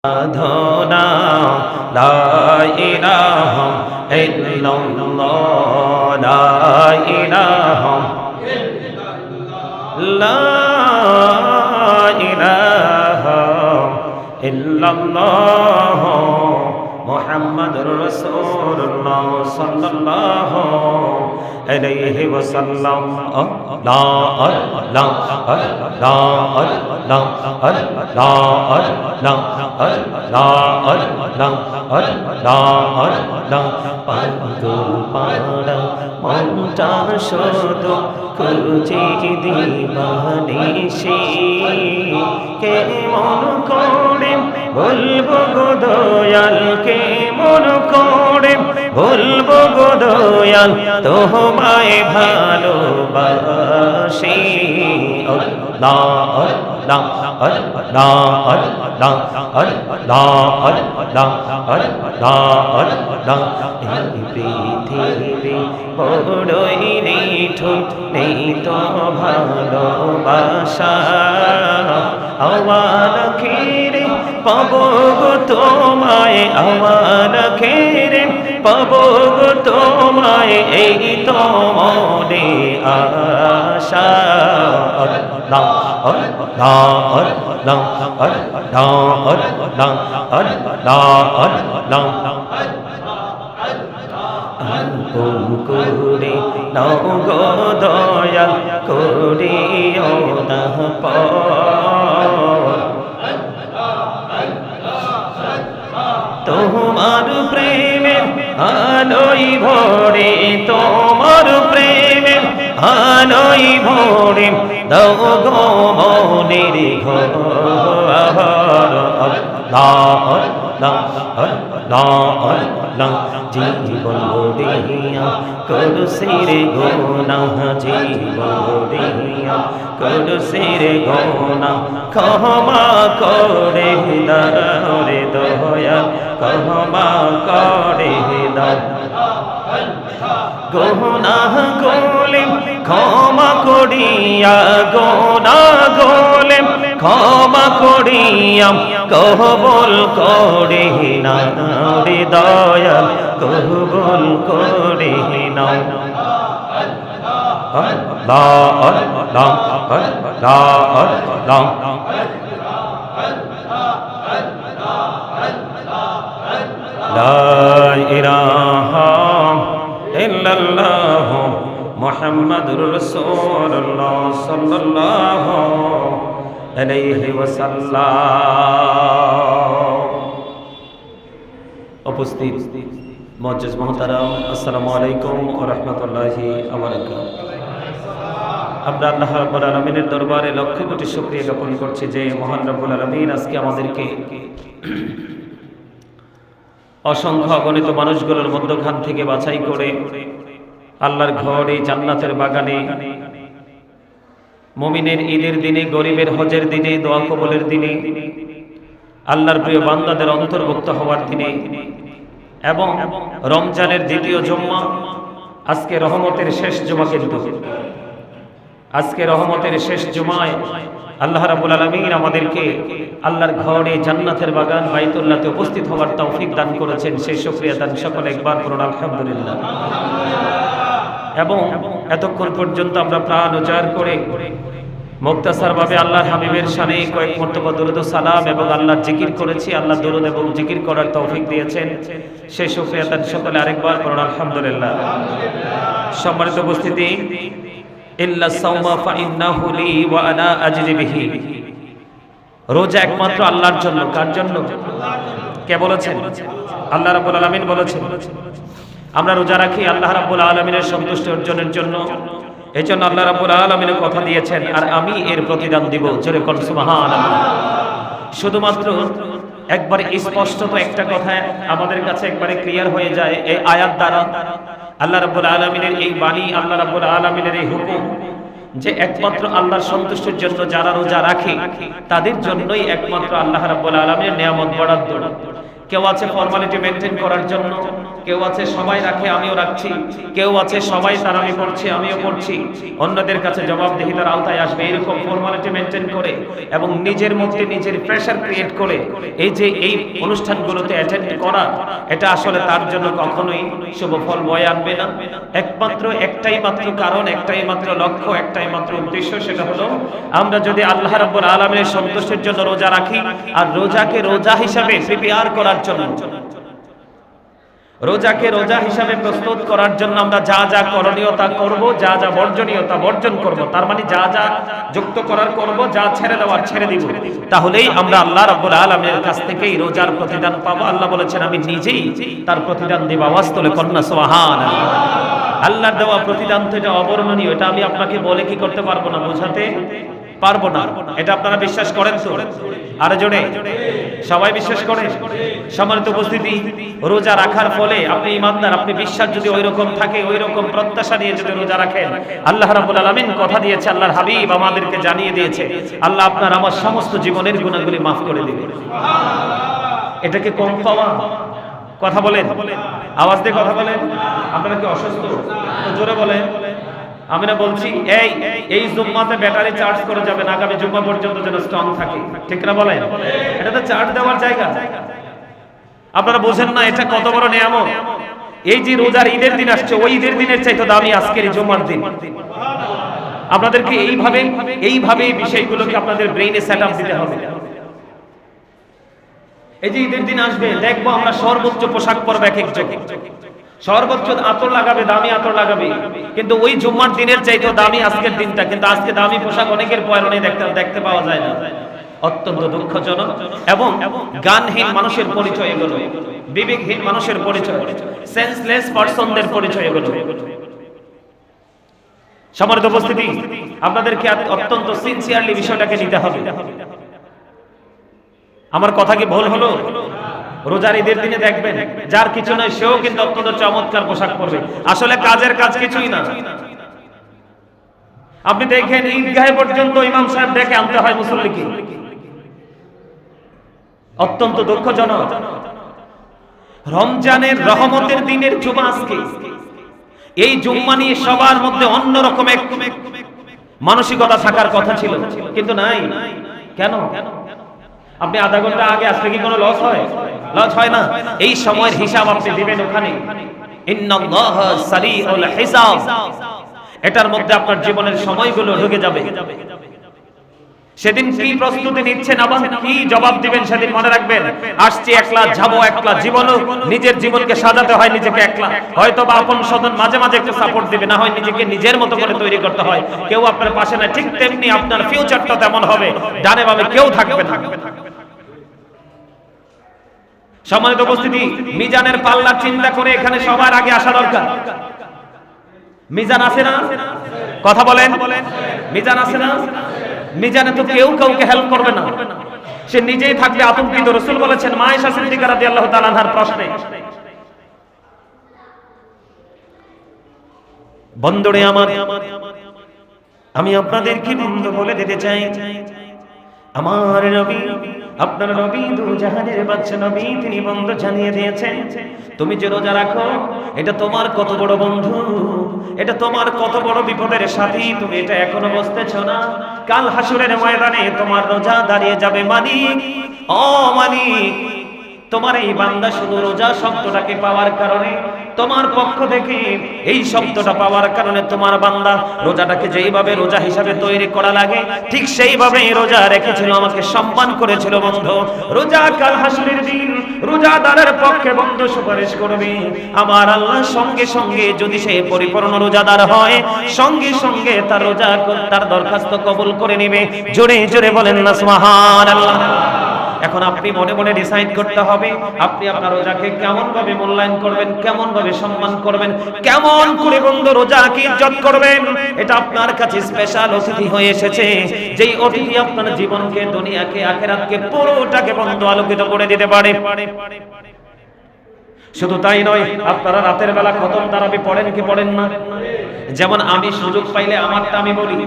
সাধনা লা ইলাহা ইল্লাল্লাহ লা ইলাহা লা ইলাহা ইল্লাল্লাহ মুহাম্মাদুর রাসূলুল্লাহ সাল্লাল্লাহু আলাইহি ওয়াসাল্লাম লা ইলাহা মনটা শুধু খুঁজে দিবানিশি কেমন করে বলবো গো দয়াল কেমন করে বলবো গো দয়াল তোমায় ভালোবাসি পৃথিবী বড়ই নিঠুর নেই তো ভালোবাসা আমার খেরে পাবো গো তোমায় আমার খেরে পাবো গো তোমায় এই তো মনে আশা করে নাও গো দয়াল করিও না তোমার প্রেমের আলোই ভরে তোমার প্রেমের আলোই ভরে দাও গো মনের ঘর জীবন দিয়া করুসির গুনাহ জীবন দিয়া করুসির গুনাহ ক্ষমা করে দাও রে দয়াল ক্ষমা করে দাও গুনাহ গোলে ক্ষমা করিয়া গুনাহ গোলে ক্ষমা করিয়া কবুল করে নাও রে দয়াল কবুল করে নাও লা ইলাহা ইল্লাল্লাহ মুহাম্মাদুর রাসূলুল্লাহ সাল্লাল্লাহু আলাইহি ওয়াসাল্লাম। উপস্থিত মুআজ্জিজ মুহতারাম, আসসালামু আলাইকুম ওয়া রাহমাতুল্লাহি ওয়া বারাকাতুহু। আমরা আল্লাহ রাব্বুল আলামিনের দরবারে লক্ষ কোটি শুকরিয়া জ্ঞাপন করছি যে মহান রব্বুল আলামিন আজকে আমাদেরকে অসংখ্য অগণিত মানুষগুলোর মধ্যখান থেকে বাছাই করে আল্লাহর ঘরে জান্নাতের বাগানে মুমিনের ঈদের দিনে গরিবের হজের দিনে দোয়া কবুলের দিনে আল্লাহর প্রিয় বান্দাদের অন্তর্ভুক্ত হওয়ার দিনে এবং রমজানের দ্বিতীয় জুম্মা আজকে রহমতের শেষ জুমা, কিন্তু আজকে রহমতের শেষ জুমায় আল্লাহ রাব্বুল আলামিন আমাদেরকে আল্লাহর ঘরে জান্নাতের বাগান বাইতুল্লাহতে উপস্থিত হওয়ার তৌফিক দান করেছেন। সেই শুকরিয়া দান সকলে একবার করুন আলহামদুলিল্লাহ। এবং এতক্ষণ পর্যন্ত আমরা প্রাণ উজাড় করে মুক্তাসার ভাবে আল্লাহর হাবিবের শানে কয়েক মর্তবা দরুদ ও সালাম এবং আল্লাহর জিকির করেছি। আল্লাহ দরুদ এবং জিকির করার তৌফিক দিয়েছেন, সেই শুকরিয়া দান সকলে আরেকবার করুন আলহামদুলিল্লাহ। সম্মানিত উপস্থিতি, ইল্লা সাওমা ফাইন্নাহু লি ওয়া আনা আজরি বিহি। রোজা একমাত্র আল্লাহর জন্য। কার জন্য? কে বলেছেন? আল্লাহ রাব্বুল আলামিন বলেছেন। আমরা রোজা রাখি আল্লাহ রাব্বুল আলামিনের সন্তুষ্টি অর্জনের জন্য। এজন্য আল্লাহ রাব্বুল আলামিন কথা দিয়েছেন, আর আমি এর প্রতিদান দিব। জোরে কোন সুবহানাল্লাহ। শুধুমাত্র একবারে স্পষ্টত একটা কথা আমাদের কাছে একবারে ক্লিয়ার হয়ে যায় এই আয়াত দ্বারা। আল্লাহ রাব্বুল আলামিনের এই বাণী, আল্লাহ রাব্বুল আলামিনের এই হুকুম যে একমাত্র আল্লাহর সন্তুষ্টির জন্য যারা রোজা রাখে তাদের জন্যই একমাত্র আল্লাহ রাব্বুল আলামিনের নিয়ামত বরাদ্দ। কেউ আছে ফর্মালিটি মেনটেন করার জন্য, কেউ আছে সবাই রাখে আমিও রাখছি, কেউ আছে সবাই তারাবি পড়ছি আমিও পড়ছি, অন্যদের কাছে জবাবদিহিতার আওতায় আসবে, এরকম ফর্মালিটি মেনটেন করে এবং নিজের মধ্যে নিজের প্রেশার ক্রিয়েট করে এই যে এই অনুষ্ঠানগুলোতে অ্যাটেন্ড করা, এটা আসলে তার জন্য কখনোই শুভ ফল বয়ে আনবে না। একমাত্র একটাই মাত্র কারণ, একটাই মাত্র লক্ষ্য, একটাই মাত্র উদ্দেশ্য, সেটা হলো আমরা যদি আল্লাহ রাব্বুল আলামিনের সন্তুষ্টির জন্য রোজা রাখি আর রোজাকে রোজা হিসাবে প্রিপেয়ার করার জন্য, রোজাকে রোজা হিসাবে প্রস্তুত করার জন্য আমরা যা যা করণীয় তা করব, যা যা বর্জনীয় তা বর্জন করব। তার মানে যা যা যুক্ত করার করব, যা ছেড়ে দেওয়ার ছেড়ে দিব। তাহলেই আমরা আল্লাহ রাব্বুল আলামিনের কাছ থেকেই রোজার প্রতিদান পাবো। আল্লাহ বলেছেন আমি নিজেই তার প্রতিদান দেব। আওয়াজ তুলে কন্যা সুবহানাল্লাহ। আল্লাহর দেওয়া প্রতিদান তো এটা অবর্ণনীয়, এটা আমি আপনাকে বলে কি করতে পারবো না, বোঝাতে পারবো না। এটা আপনারা বিশ্বাস করেন তো? আরে জোরে সবাই বিশ্বাস করেন? সম্মানিত উপস্থিতি, রোজা রাখার ফলে আপনি ইমানদার, আপনি বিশ্বাস যদি ওইরকম থাকে, ওইরকম প্রত্যাশা নিয়ে যদি রোজা রাখেন, আল্লাহ রাব্বুল আলামিন কথা দিয়েছে, আল্লাহর হাবিব আমাদেরকে জানিয়ে দিয়েছে, আল্লাহ আপনার আমার সমস্ত জীবনের গুনাহগুলি মাফ করে দিবে। এটাকে কম পাওয়া? কথা বলেন, আওয়াজ দিয়ে কথা বলেন। আপনারা কি অসুস্থ? জোরে বলেন। আমি না বলছি এই জুম্মাতে ব্যাটারি চার্জ করে যাবেন, আগামী জুম্মা পর্যন্ত যেন স্ট্রং থাকে, ঠিক না বলেন? এটা তো চার্জ দেওয়ার জায়গা। আপনারা বোঝেন না এটা কত বড় নিয়ামত। এই যে রোজার ঈদের দিন আসছে, ওই ঈদের দিনের চাইতে দামি আজকের এই জুম্মার দিন। আপনাদেরকে এইভাবে বিষয়গুলোকে আপনাদের ব্রেইনে সেট আপ দিতে হবে। এই যে ঈদের দিন আসবে, দেখবো আমরা সর্বোচ্চ পোশাক পরবে এক একজন, সর্বোচ্চ আতর লাগাবে, দামি আতর লাগাবে, কিন্তু ওই জুম্মার দিনের চাইতেও দামি আজকের দিনটা। কিন্তু আজকে দামি পোশাক অনেকের পরনে দেখতে পাওয়া যায় না। অত্যন্ত দুঃখজনক এবং জ্ঞানহীন মানুষের পরিচয় এগুলো, বিবেকহীন মানুষের পরিচয়, সেন্সলেস পারসনদের পরিচয় এগুলো। সম্মানিত উপস্থিতি, আপনাদেরকে অত্যন্ত সিনসিয়ারলি বিষয়টাকে নিতে হবে। আমার কথা কি ভুল হলো? রোজার ঈদের দিনে দেখবেন যার কিছু নয় সেও কিন্তু অত্যন্ত চমৎকার পোশাক পরবে। আসলে কাজের কাজ কিছুই না। আপনি দেখেন ঈদগাহে পর্যন্ত ইমাম সাহেব ডেকে আনতে হয় মুসল্লিকে। অত্যন্ত দুঃখজনক। রমজানের রহমতের দিনের জুমা আজকে। এই জুম্মা নিয়ে সবার মধ্যে অন্যরকম এক মানসিকতা থাকার কথা ছিল, কিন্তু নাই। কেন? আপনি আধা ঘন্টা আগে আসলে কি কোনো লস হয়? লস হয় না। এই সময়ের হিসাব আপনি দিবেন ওখানে। ইন্নাল্লাহা সারিউল হিসাব। এটার মধ্যে আপনার জীবনের সময়গুলো ঢুকে যাবে। সেদিন কি প্রস্তুতি নিচ্ছেন, আবার কি জবাব দিবেন সেদিন মনে রাখবেন। আসছি একলা, যাবো একলা। জীবনও নিজের জীবনকে সাজাতে হয় নিজেকে একলা। হয়তো বা আপন স্বজন মাঝে মাঝে একটু সাপোর্ট দিবে, না হয় নিজেকে নিজের মতো করে তৈরি করতে হয়। কেউ আপনার পাশে না, ঠিক তেমনি আপনার ফিউচারটা তেমন হবে, ডানে বামে কেউ থাকবে না। সম্মানিত উপস্থিতি, মিজানের পাল্লা চিন্তা করে এখানে সবার আগে আসা দরকার। মিজান আছে না? কথা বলেন। মিজান আছে না? মিজানে তো কেউ কাউকে হেল্প করবে না, সে নিজেই থাকবে আতঙ্কিত। রাসূল বলেছেন মা আয়েশা সিদ্দিকা রাদিয়াল্লাহু তাআলা আনহার প্রশ্নে, বন্ধুরে আমার, আমি আপনাদেরকে বন্ধু বলে দিতে চাই, আমার নবী, আপনার নবী দু জাহানের বাদশা নবী, তিনি বন্ধু জানিয়ে দিয়েছেন তুমি যে রোজা রাখো এটা তোমার কত বড় বন্ধু, এটা তোমার কত বড় বিপদের সাথী। তুমি এটা এখনো বুঝতেছ না? কাল হাসরের ময়দানে তোমার রোজা দাঁড়িয়ে যাবে মালিক, ও মালিক, তোমার এই বান্দা শুধু রোজা শব্দটাকে পাওয়ার কারণে, তোমার পক্ষ থেকে এই শব্দটা পাওয়ার কারণে তোমার বান্দা রোজাটাকে যেইভাবে রোজা হিসাবে তৈরি করা লাগে ঠিক সেইভাবে রোজা রেখেছিল, আমাকে সম্মান করেছিল বন্ধু। রোজা কাল হাসরের দিন রোজাদারের পক্ষে বন্ধু সুপারিশ করবে আমার আল্লাহ। সঙ্গে সঙ্গে যদি সে পরিপূর্ণ রোজাদার হয়, সঙ্গে সঙ্গে তার রোজা, তার দরখাস্ত কবুল করে নেবে। জোরে জোরে বলেন না সুবহানাল্লাহ। এখন আপনি মনে মনে ডিসাইড করতে হবে আপনি আপনার রোজাকে কেমন ভাবে মূল্যায়ন করবেন, কেমন ভাবে সম্মান করবেন, কেমন করে বন্ধু রোজাকে ইজ্জত করবেন। এটা আপনার কাছে স্পেশাল অতিথি হয়ে এসেছে, যেই অতিথি আপনার জীবনকে, দুনিয়াকে, আখিরাতকে পুরোটাকে বন্ধু আলোকিত করে দিতে পারে। শুধু তাই নয়, আপনারা রাতের বেলা খতম তারাবি পড়েন কি পড়েন না? যেমন আমি সুযোগ পাইলে আমারটা আমি বলি,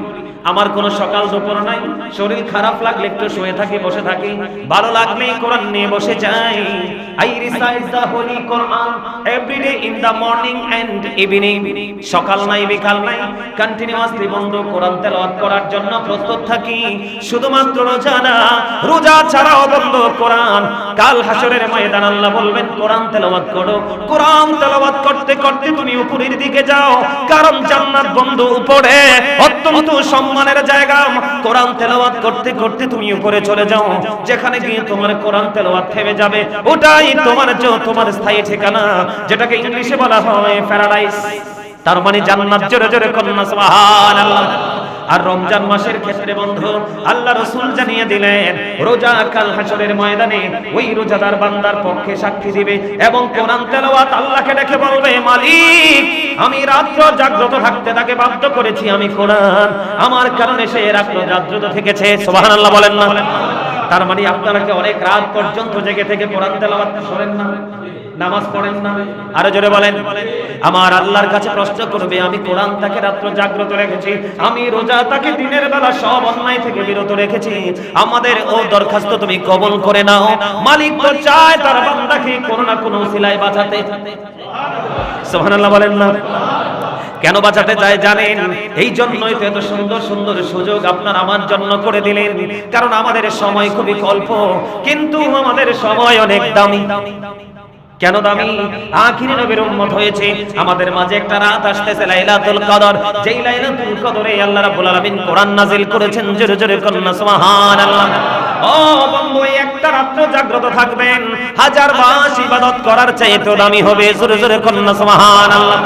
আমার কোনো সকাল দুপুর নাই, শরীর খারাপ লাগলে একটু শুয়ে থাকি, বসে থাকি, ভালো লাগলেই কোরআন নিয়ে বসে যাই। I recite the Holy Quran every day in the morning and evening. সকাল নাই বিকাল নাই কন্টিনিউয়াসলি বন্ধু কোরআন তেলাওয়াত করার জন্য প্রস্তুত থাকি। শুধুমাত্র রোজা না, রোজা ছাড়াও বন্ধু কোরআন, কাল হাসরের ময়দান আল্লাহ বলবেন কোরআন তেলাওয়াত করো। কোরআন তেলাওয়াত করতে করতে তুমি উপরের দিকে যাও, কারণ জান্নাত বন্ধু উপরে অত্যন্ত সম্মানের জায়গা। কোরআন তেলাওয়াত করতে করতে তুমি উপরে চলে যাও, যেখানে গিয়ে তোমার কোরআন তেলাওয়াত থেমে যাবে, ওটাই তোমার স্থায়ী ঠিকানা, যেটাকে ইংলিশে বলা হয় প্যারাডাইস। তার মানে জান্নাত। জোরে জোরে কন্যা সুবহানাল্লাহ। আর রমজান মাসের ক্ষেত্রে বন্ধু আল্লাহ রাসূল জানিয়ে দিলেন, রোজা কাল হাসরের ময়দানে ওই রোজাদার বান্দার পক্ষে সাক্ষী দিবে এবং কোরআন তেলাওয়াত আল্লাহকে ডেকে বলবে, মালিক আমি রাত্র জাগ্রত থাকতে তাকে বাধ্য করেছি, আমি কোরআন, আমার কারণে সে রাত্র জাগ্রত থেকেছে। সুবহানাল্লাহ বলেন না? তার মানে আপনারা কি অনেক রাত পর্যন্ত জেগে থেকে কোরআন তেলাওয়াত করেন না, নামাজ পড়েন না? আরো জোরে বলেন। আমার আল্লাহর কাছে প্রশ্ন করবে, আমি কোরআন তাকে রাত্র জাগ্রত রেখেছি, আমি রোজা তাকে দিনের বেলা সব অন্যায় থেকে বিরত রেখেছি, আমাদের ও দরখাস্ত তুমি কবুল করে নাও। মালিক তো চায় তার বান্দাকে কোনো না কোনো উসিলায় বাঁচাতে। সুবহানাল্লাহ বলেন না? কেন বাঁচাতে চায় জানেন? এই জন্যই তো এত সুন্দর সুন্দর সুযোগ আপনার আমার জন্য করে দিলেন, কারণ আমাদের সময় খুবই অল্প, কিন্তু আমাদের সময় অনেক দামি। কেন দামি? আখিরি নবীর উম্মত হয়েছে, আমাদের মাঝে একটা রাত আসতেছে লাইলাতুল কদর, যেই লাইলাতুল কদরে আল্লাহ রাব্বুল আলামিন কোরআন নাযিল করেছেন। জোরে জোরে কন্যা সুবহানাল্লাহ। ও বন্ধু, একটা রাত্র জাগ্রত থাকবেন, হাজার মাস ইবাদত করার চাইতে দামি হবে। জোরে জোরে কন্যা সুবহানাল্লাহ।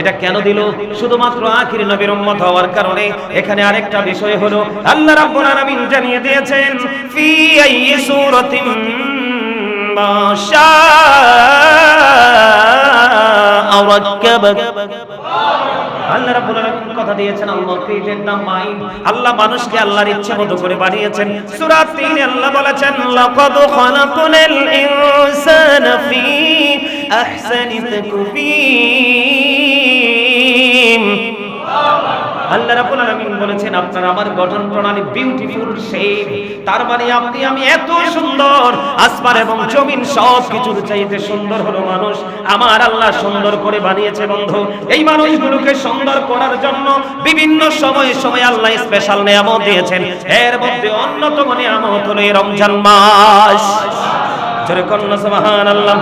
এটা কেন দিল? শুধুমাত্র আখিরি নবীর উম্মত হওয়ার কারণে। এখানে আরেকটা বিষয় হলো, আল্লাহ রাব্বুল আলামিন জানিয়ে দিয়েছেন, ফি আইয়ি সূরাতিন মা শাআ রাক্কাবাক। আল্লাহ রাব্বুল আলামিন কথা দিয়েছেন, আল্লাহ ক্রিয়েটেড দ্য মাইন্ড, আল্লাহ মানুষকে আল্লাহর ইচ্ছা মতো করে বানিয়েছেন। সূরা ৩ আল্লাহ বলেছেন, লাকাদ খালাকনাল ইনসানা ফি আহসানি তাকওয়িম। আল্লাহ রাব্বুল আলামিন বলেছেন, আপনার আমার গঠন প্রণালী বিউটিফুল শেপ। তার মানে আপনি আমি এত সুন্দর, আসমান এবং জমিন সব কিছুর চাইতে সুন্দর হলো মানুষ। আমার আল্লাহ সুন্দর করে বানিয়েছে বন্ধু। এই মানুষগুলোকে সুন্দর করার জন্য বিভিন্ন সময়ে সময়ে আল্লাহ স্পেশাল নিয়ামত দিয়েছেন। এর মধ্যে অন্যতম নিয়ামত হলো রমজান মাস। জোরে কন্যা সুবহানাল্লাহ।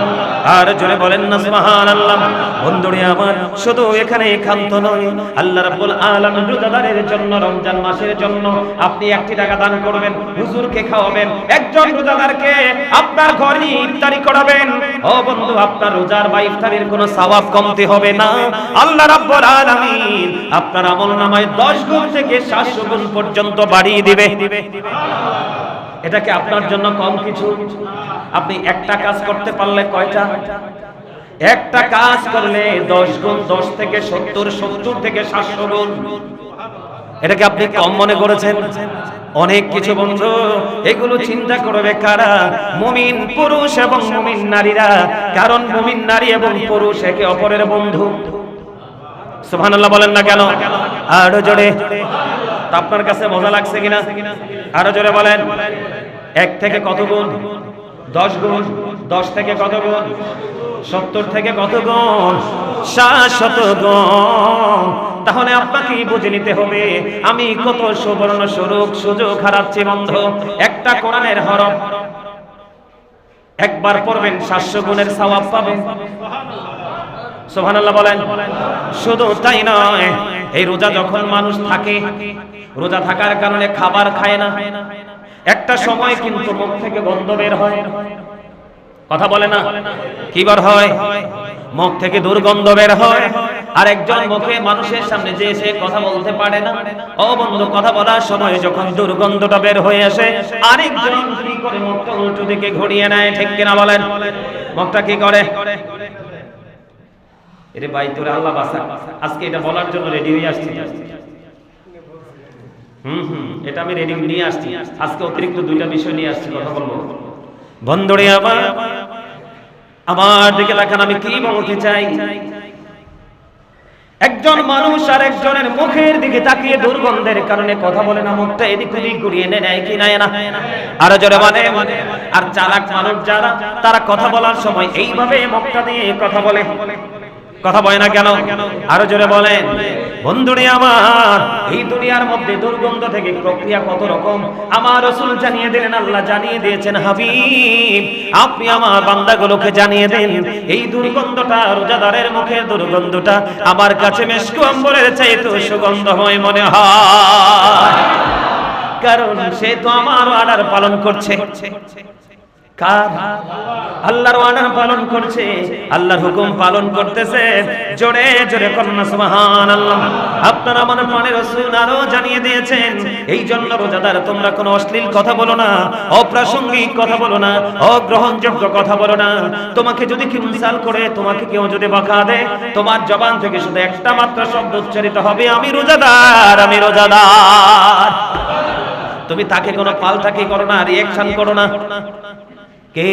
আর জোরে বলেন না সুবহানাল্লাহ। বন্ধুরে আমার, শুধু এখানে ক্ষান্ত নয়, আল্লাহ রাব্বুল আলামিন রোজাদারের জন্য রমজান মাসের জন্য আপনি 1 টাকা দান করবেন, হুজুরকে খাওয়াবেন, একজন রোজাদারকে আপনার ঘরে ইফতারি করাবেন। ও বন্ধু, আপনার রোজার বা ইফতারির কোনো সওয়াব কমতি হবে না। আল্লাহ রাব্বুল আলামিন আপনার আমলনামায় 10 গুণ থেকে 700 গুণ পর্যন্ত বাড়িয়ে দিবে। এটা কি আপনার জন্য কম কিছু? আপনি একটা কাজ করতে পারলে কয়টা? একটা কাজ করলে 10 গুণ, 10 থেকে 70, 70 থেকে 700 গুণ। এটাকে আপনি কম মনে করেছেন? অনেক কিছু বন্ধু। এগুলো চিন্তা করবে কারা? মুমিন পুরুষ এবং মুমিন নারীরা, কারণ মুমিন নারী এবং পুরুষ একে অপরের বন্ধু। সুবহানাল্লাহ বলেন না কেন? আরো জোরে। আপনার কাছে মজা লাগছে কিনা? আরো জোরে বলেন। 1 থেকে কত গুণ? 10 গুণ। 10 থেকে কত গুণ? 70 থেকে কত গুণ? 700 গুণ। তাহলে আপনাকে বুঝে নিতে হবে আমি কত সুবর্ণ সুযোগ হারাচ্ছি বন্ধু। একটা কোরআনের হরফ একবার পড়বেন, 700 গুণের সওয়াব পাবেন। সুবহানাল্লাহ বলেন। শুধু তাই নয়, এই রোজা যখন মানুষ থাকে, রোজা থাকার কারণে খাবার খায় না, একটা সময় কিন্তু মুখ থেকে গন্ধ বের হয়। কথা বলে না? কি বার হয়? মুখ থেকে দুর্গন্ধ বের হয়। আর একজন মুখে মানুষের সামনে যে এসে কথা বলতে পারে না। ও বন্ধু, কথা বলার সময় যখন দুর্গন্ধটা বের হয়ে আসে, আরেকজন কি করে? মুখটা উল্টো দিকে ঘুরিয়ে নেয়। ঠিক কিনা বলেন? মুখটা কি করে? এরে ভাই, তোর আল্লাহ বাঁচা, আজকে এটা বলার জন্য রেডি হয়ে আসছি। এটা আমি রেডি নিয়ে আসছি। আজকে অতিরিক্ত 2টা বিষয় নিয়ে আসছি, কথা বলবো। বন্ধুরে আমার দিকে দেখেন, আমি কি বলতে চাই। একজন একজন মানুষ আর একজনের মুখের দিকে তাকিয়ে দুর্গন্ধের কারণে কথা বলে না, মুখটা এদিক ওদিক ঘুরিয়ে নেয় কি নেয় না? আরো জোরে বলে। আর চালাক মানুষ যারা, তারা কথা বলার সময় এইভাবে মুখটা দিয়ে কথা বলে। কথা বলে না কেন? আরো জোরে বলেন। বন্ধুরে আমার, এই দুনিয়ার মধ্যে দুর্গন্ধ থেকে প্রক্রিয়া কত রকম আমার রাসূল জানিয়ে দিলেন, আল্লাহ জানিয়ে দিয়েছেন। হাবিব, আপনি আমার বান্দাগুলোকে জানিয়ে দেন, এই দুর্গন্ধটা, রোজাদারের মুখের দুর্গন্ধটা আমার কাছে মিশকু আম্বরের চাইতে সুগন্ধময় মনে হয়, কারণ সে তো আমার অর্ডার পালন করছে। আল্লাহর ওয়াদা পালন করছে, আল্লাহর হুকুম পালন করতেছে। জোরে জোরে কন্যা সুবহানাল্লাহ। আপনারা আমার প্রাণের রাসূল আরো জানিয়ে দিয়েছেন, এই জন্য রোজাদার তোমরা কোনো অশ্লীল কথা বলো না, অপ্রাসঙ্গিক কথা বলো না, অগ্রহণযোগ্য কথা বলো না। তোমাকে যদি কেউ ইনসাল করে, তোমাকে কেউ যদি বকা দেয়, তোমার জবান থেকে শুধু একটা মাত্র শব্দ উচ্চারিত হবে, আমি রোজাদার, আমি রোজাদার। তুমি তাকে কোনো পাল্টাকি করো না, রিঅ্যাকশন করো না। কে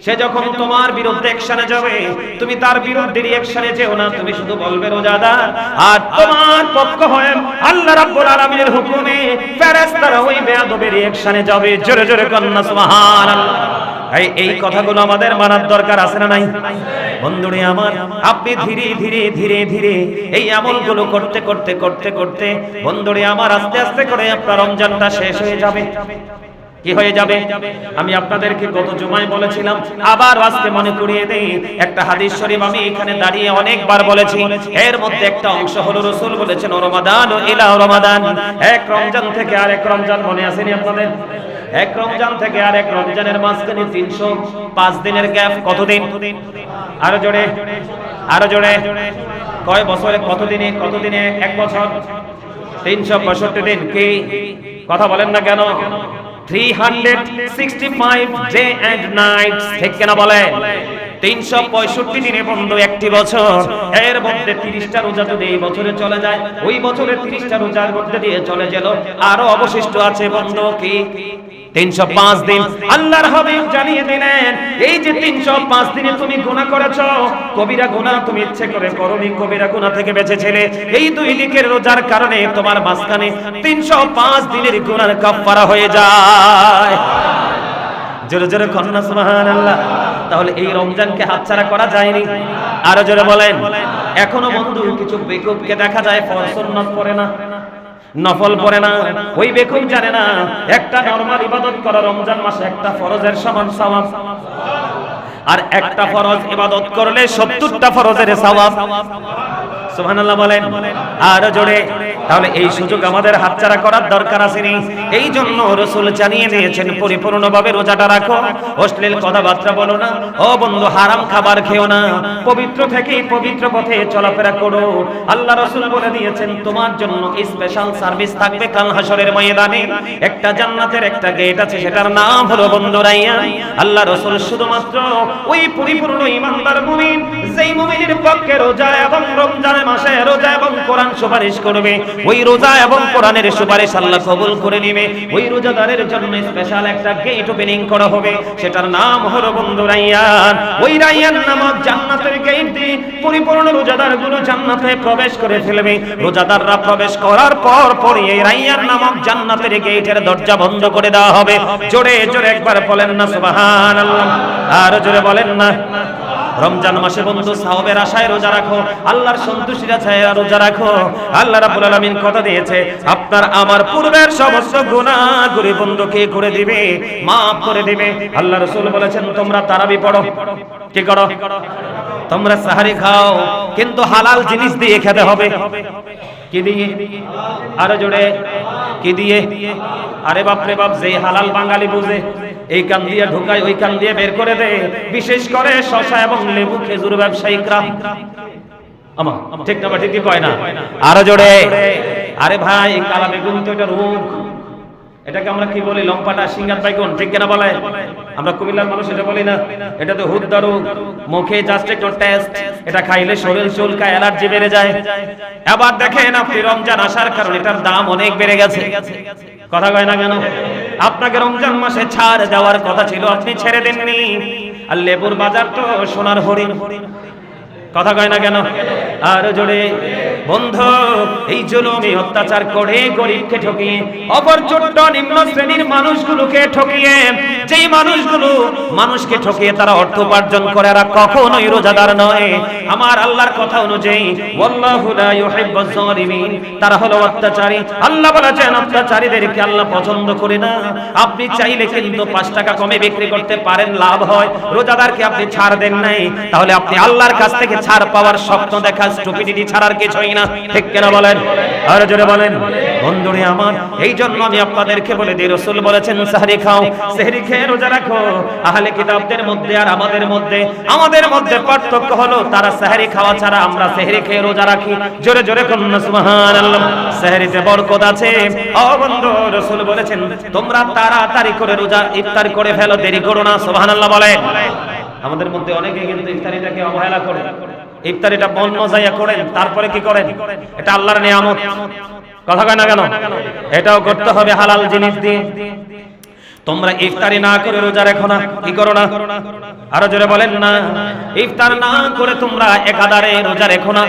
সে যখন তোমার বিরুদ্ধে অ্যাকশনে যাবে, তুমি তার বিরুদ্ধে রিঅ্যাকশনে যেও না, তুমি শুধু বলবে রোজাদার। আর তোমার পক্ষ হয়ে আল্লাহ রাব্বুল আলামিনের হুকুমে ফেরেশতারা ওই বেয়াদবের রিঅ্যাকশনে যাবে। জোরে জোরে কন্না সুবহানাল্লাহ। এই কথাগুলো আমাদের মানার দরকার আছে না নাই? বন্ধুরে আমার, আপনি ধীরে ধীরে ধীরে ধীরে এই আমলগুলো করতে করতে করতে করতে বন্ধুরে আমার আস্তে আস্তে করে আপনার রমজানটা শেষ হয়ে যাবে। কি হয়ে যাবে? আমি আপনাদেরকে গত জুমায় বলেছিলাম, আবার আজকে মনে করিয়ে দেই। একটা হাদিস শরীফ আমি এখানে দাঁড়িয়ে অনেকবার বলেছি, এর মধ্যে একটা অংশ হলো রাসূল বলেছেন রমাদান ইলা রমাদান, এক রমজান থেকে আরেক রমজান। মনে আসেনি আপনাদের? এক রমজান থেকে আরেক রমজানের মাঝখানে 305 দিনের গ্যাপ। কতদিন? আরো জোরে, আরো জোরে। কয় বছরে কতদিনে? কতদিনে এক বছর? 365 দিন। কি কথা বলেন না কেন? 365 ডে এন্ড নাইট, ঠিক কিনা বলেন? 365 দিনে বন্ধু একটি বছর। এর মধ্যে 30টা রোজা যদি এই বছরে চলে যায়, ওই বছরে 30টা রোজার মধ্যে দিয়ে চলে গেল, আরো অবশিষ্ট আছে বন্ধু কি 305 দিন। আল্লাহর হাবিব জানিয়ে দিলেন, এই যে 305 দিনে তুমি গুনাহ করেছো, কবিরা গুনাহ তুমি ইচ্ছে করে করনি, কবিরা গুনাহ থেকে বেঁচেছিলে, এই দুই লিখের রোজার কারণে তোমার মাঝখানে 305 দিনের গুনার কাফারা হয়ে যায়। জোরে জোরে কন্না সুবহানাল্লাহ। তাহলে এই রমজানকে হাতছাড়া করা যায়নি। আরো জোরে বলেন। এখনো বন্ধু কিছু বেকুবকে দেখা যায় ফরজ সুন্নাত পড়ে না, নফল পড়ে না। ওই বেকুব জানে না একটা নরমাল ইবাদত করা রমজান মাসে একটা ফরজের সমান সওয়াব, আর একটা ফরজ ইবাদত করলে 70টা ফরজের সওয়াব। সুবহানাল্লাহ বলেন। আর জোরে। তাহলে এই সুযোগ আমাদের হাতছাড়া করার দরকার আসেনি। এই জন্য রাসূল জানিয়ে দিয়েছেন, পরিপূর্ণভাবে রোজাটা রাখো, অশ্লীল কথাবার্তা বলো না, ও বন্ধু হারাম খাবার খেও না, পবিত্র থেকে পবিত্র পথে চলাফেরা করো। আল্লাহ রাসূল বলে দিয়েছেন, তোমার জন্য স্পেশাল সার্ভিস থাকবে কাল হাশরের ময়দানে। একটা জান্নাতের একটা গেট আছে, সেটার নাম হলো বন্ধু রাইয়ান। আল্লাহ রাসূল শুধুমাত্র ওই পরিপূর্ণ ঈমানদার মুমিন, যেই মুমিনের পক্ষে রোজা এবং রমজানের মাসে রোজা এবং কোরআন সুপারিশ করবে, ওই রোজা এবং কোরআনের সুপারিশ আল্লাহ কবুল করে নেবে। ওই রোজাদারের জন্য স্পেশাল একটা গেট ওপেনিং করা হবে, সেটার নাম হলো বন্ধু রাইয়ান। ওই রাইয়ান নামক জান্নাতের গেট দিয়ে পরিপূর্ণ রোজাদারগুলো জান্নাতে প্রবেশ করে ফেলবে। রোজাদাররা প্রবেশ করার পর পরই এই রাইয়ান নামক জান্নাতের গেটের দরজা বন্ধ করে দেওয়া হবে। জোরে জোরে একবার বলেন না সুবহানাল্লাহ। আর জোরে বলেন না। রমজান মাসে বন্ধু সাওয়াবের আশায় রোজা রাখো, আল্লাহর সন্তুষ্টির আশায় রোজা রাখো। আল্লাহ রাব্বুল আলামিন কথা দিয়েছে, আপনার আমার পূর্বের সমস্ত গুনাহগুলি বন্ধু কে করে দিবে, maaf করে দিবে। আল্লাহ রাসূল বলেছেন, তোমরা তারাবি পড়ো, কি করো? তোমরা সাহারি খাও, কিন্তু হালাল জিনিস দিয়ে খেতে হবে। কি দিয়ে? আরে জোরে, কি দিয়ে? আরে বাপ রে বাপ, যে হালাল বাঙালি বুঝে, এই কান দিয়ে ঢোকায় ওই কান দিয়ে বের করে দেয়, বিশেষ করে শসা এবং লেবু খেজুর ব্যবসায়িকরা। আমা ঠিক না? ঠিক কি কয় না? আরো জোরে। আরে ভাই, কালা বেগুন তো এটা রোগ, এটাকে আমরা কি বলি? লম্পাটা, সিঙ্গার বাইগুন, ঠিক কিনা বলে? আমরা কুমিল্লার মানুষ এটা বলি না? এটা তো হুদ্দা রোগ, মুখে জাস্ট একটু টেস্ট, এটা খাইলে শরীর চুলকায়, অ্যালার্জি বেড়ে যায়। এবার দেখেন আপনি রমজান আসার কারণে এটার দাম অনেক বেড়ে গেছে। কথা কয় না কেন? আপনাকে রমজান মাসে ছাড় দেওয়ার কথা ছিল, আপনি ছেড়ে দেননি। আর লেবুর বাজার তো সোনার হরিণ। কথা কয় না কেন? আর জোরে। বন্ধু এই জুলুমি অত্যাচার করে গরিবকে ঠকিয়ে, অপর ছোট্ট নিম্ন শ্রেণীর মানুষগুলোকে ঠকিয়ে, যেই মানুষগুলো মানুষকে ঠকিয়ে তারা অর্থ উপার্জন করে, এরা কখনোই রোজাদার নয়। আমার আল্লাহর কথা অনুযায়ী ওয়াল্লাহু লা ইউহিব্বুজ জালিমিন, তারা হলো অত্যাচারী। আল্লাহ বলেছেন অত্যাচারীদেরকে আল্লাহ পছন্দ করে না। আপনি চাইলে কিন্তু 5 টাকা কমে বিক্রি করতে পারেন, লাভ হয়। রোজাদারকে আপনি ছাড় দেন নাই, তাহলে আপনি আল্লাহর কাছ থেকে ছাড় পাওয়ার স্বপ্ন দেখা স্টুপিডিটি ছাড়ার কিছুই না, ঠিক কেন বলেন? আর জোরে বলেন। বন্ধুরে আমার, এই জন্য আমি আপনাদেরকে বলে দিই, রাসূল বলেছেন সাহরি খাও, সেহরি খেয়ে রোজা রাখো। আহলে কিতাবদের মধ্যে আর আমাদের মধ্যে পার্থক্য হলো তারা সেহরি খাওয়া ছাড়া, আমরা সেহরি খেয়ে রোজা রাখি। জোরে জোরে বলুন সুবহানাল্লাহ। সেহরিতে বরকত আছে। ও বন্ধু, রাসূল বলেছেন তোমরা তাড়াতাড়ি করে রোজা ইফতার করে ফেলো, দেরি করো না। সুবহানাল্লাহ বলেন। আমাদের মধ্যে অনেকে কিন্তু ইফতারিটাকে অবহেলা করে, ইফতারিটা বন্ধ যাইয়া করেন, তারপরে কি করেন? এটা আল্লাহর নিয়ামত, কথা কয় না কেন? এটাও করতে হবে হালাল জিনিস দিয়ে। তোমরা ইফতারি না করে রোজা রাখো না, কি করো না? আরো জোরে বলেন না। ইফতার না করে তোমরা একাধারে রোজা রাখো না।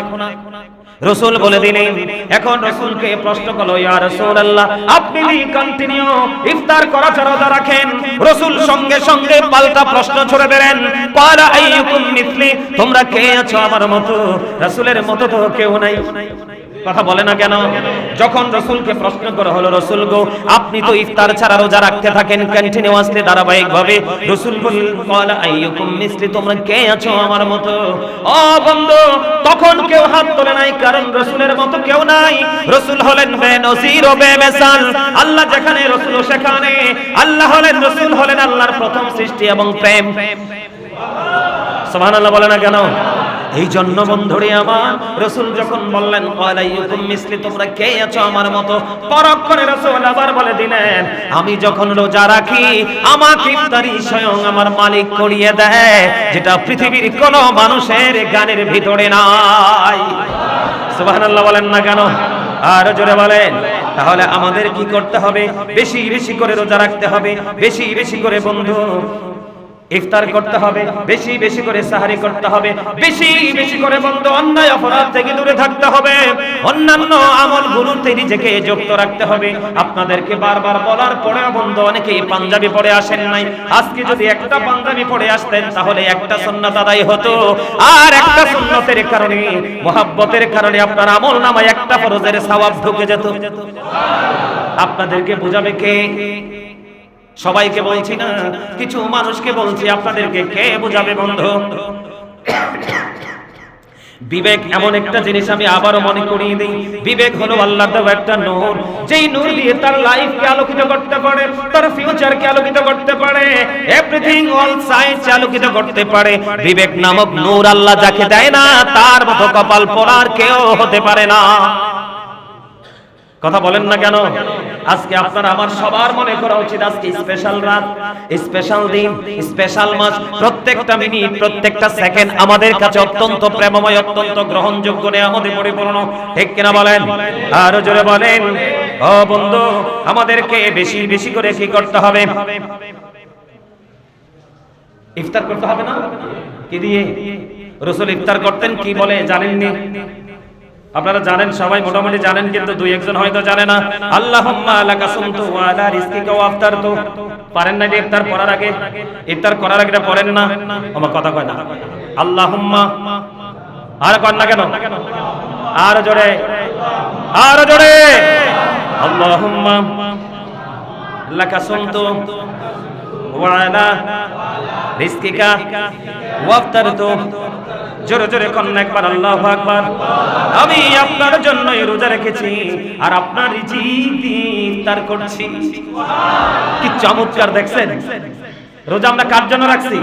রাসূল বলে দিলেন, এখন রাসূলকে প্রশ্ন করলো, ইয়া রাসূলুল্লাহ, আপনি কি কন্টিনিউ ইফতার করা ছাড়া রোজা রাখেন? রাসূল সঙ্গে সঙ্গে পাল্টা প্রশ্ন ছুড়ে দিলেন, ক্বালা আইয়ুকুম মিসলি, তোমরা কে আছো আমার মতো? রাসূলের মতো তো কেউ নাই। কথা বলে না কেন? যখন রাসূলকে প্রশ্ন করা হলো, রাসূল গো আপনি তো ইফতার ছাড়া রোজা রাখতে থাকেন কন্টিনিউয়াসলি, ধারাবাহিকভাবে। রাসূল বললেন, ক্বালা আইয়ুকুম মিসলি, তোমরা কে আছো আমার মতো? ও বন্ধু, তখন কেউ হাত তোলে নাই, কারণ রাসূলের মতো কেউ নাই। রাসূল হলেন বেনজির ও বেমিসাল। আল্লাহ যেখানে, রাসূল সেখানে। আল্লাহ হলেন, রাসূল হলেন আল্লাহর প্রথম সৃষ্টি এবং প্রেম। সুবহানাল্লাহ বলে না কেন? এই জন্য বন্ধুরে আমার, রাসূল যখন বললেন ক্বালা আইয়ুকুম মিসলি, তোমরা কে আছো আমার মতো, পরক্ষণে রাসূল আবার বলে দিলেন, আমি যখন রোজা রাখি আমাকে ইফতারি স্বয়ং আমার মালিক করিয়ে দেয়, যেটা পৃথিবীর কোনো মানুষের গানের ভিতরে নাই। সুবহানাল্লাহ বলেন না কেন? আর জোরে বলেন। তাহলে আমাদের কি করতে হবে? বেশি বেশি করে রোজা রাখতে হবে, বেশি বেশি করে বন্ধু ইফতার করতে হবে, বেশি বেশি করে সাহারি করতে হবে, বেশি বেশি করে বন্ধু অন্যায় অপরাধ থেকে দূরে থাকতে হবে, অন্যান্য আমলগুলোতে নিজেকে যুক্ত রাখতে হবে। আপনাদেরকে বারবার বলার পরেও বন্ধু অনেকেই পাঞ্জাবি পরে আসেন নাই। আজকে যদি একটা পাঞ্জাবি পরে আসতেন তাহলে একটা সুন্নাত আদায় হতো, আর একটা সুন্নতের কারণে, মুহাব্বতের কারণে আপনার আমল নামায় একটা ফরজের সওয়াব ঢুকে যেত। আপনাদেরকে বুঝাবে কে? সবাইকে বলছি না, কিছু মানুষকে বলছি, আপনাদেরকে কে বুঝাবে বন্ধু? বিবেক এমন একটা জিনিস, আমি আবারও মনে করিয়ে দিই, বিবেক হলো আল্লাহর দেওয়া একটা নূর, যেই নূর দিয়ে তার লাইফকে আলোকিত করতে পারে, তার ফিউচারকে আলোকিত করতে পারে, এভরিথিং অল সাইডকে আলোকিত করতে পারে। বিবেক নামক নূর আল্লাহ যাকে দেয় না, তার মতো কপাল পোড়ার কেউ হতে পারে না। কথা বলেন না কেন? আজকে আপনার আমার সবার মনে করা উচিত, আজকে স্পেশাল রাত, স্পেশাল দিন, স্পেশাল মাস। প্রত্যেকটা মিনিট, প্রত্যেকটা সেকেন্ড আমাদের কাছে অত্যন্ত প্রেমময়, অত্যন্ত গ্রহণযোগ্য, আমাদের পরিপূর্ণ, ঠিক কিনা বলেন? আরো জোরে বলেন। ও বন্ধু, আমাদেরকে বেশি বেশি করে কি করতে হবে? ইফতার করতে হবে না? কি দিয়ে? রাসূল ইফতার করতেন কি বলে জানেননি? আপনারা জানেন, সবাই মোটামুটি জানেন, কিন্তু দুই একজন হয়তো জানে না। আল্লাহুম্মা লাকা সুমতু ওয়া আলা রিজকিকা ওয়া আফতারতু। পারেন না ইফতার করার আগে? ইফতার করার আগে পড়েন না? আমার কথা কয় না। আল্লাহুম্মা, আর কর না কেন? আর জোরে, আর জোরে। আল্লাহুম্মা লাকা সুমতু ওয়া আলা রিজকিকা ওয়া আফতারতু। জোরে জোরে কন্যা একবার আল্লাহু আকবার। আমি আপনার জন্যই রোজা রেখেছি আর আপনার রিজিক দিয়ে ইফতার করছি। কি চমৎকার দেখছেন? রোজা আমরা কার জন্য রাখছি?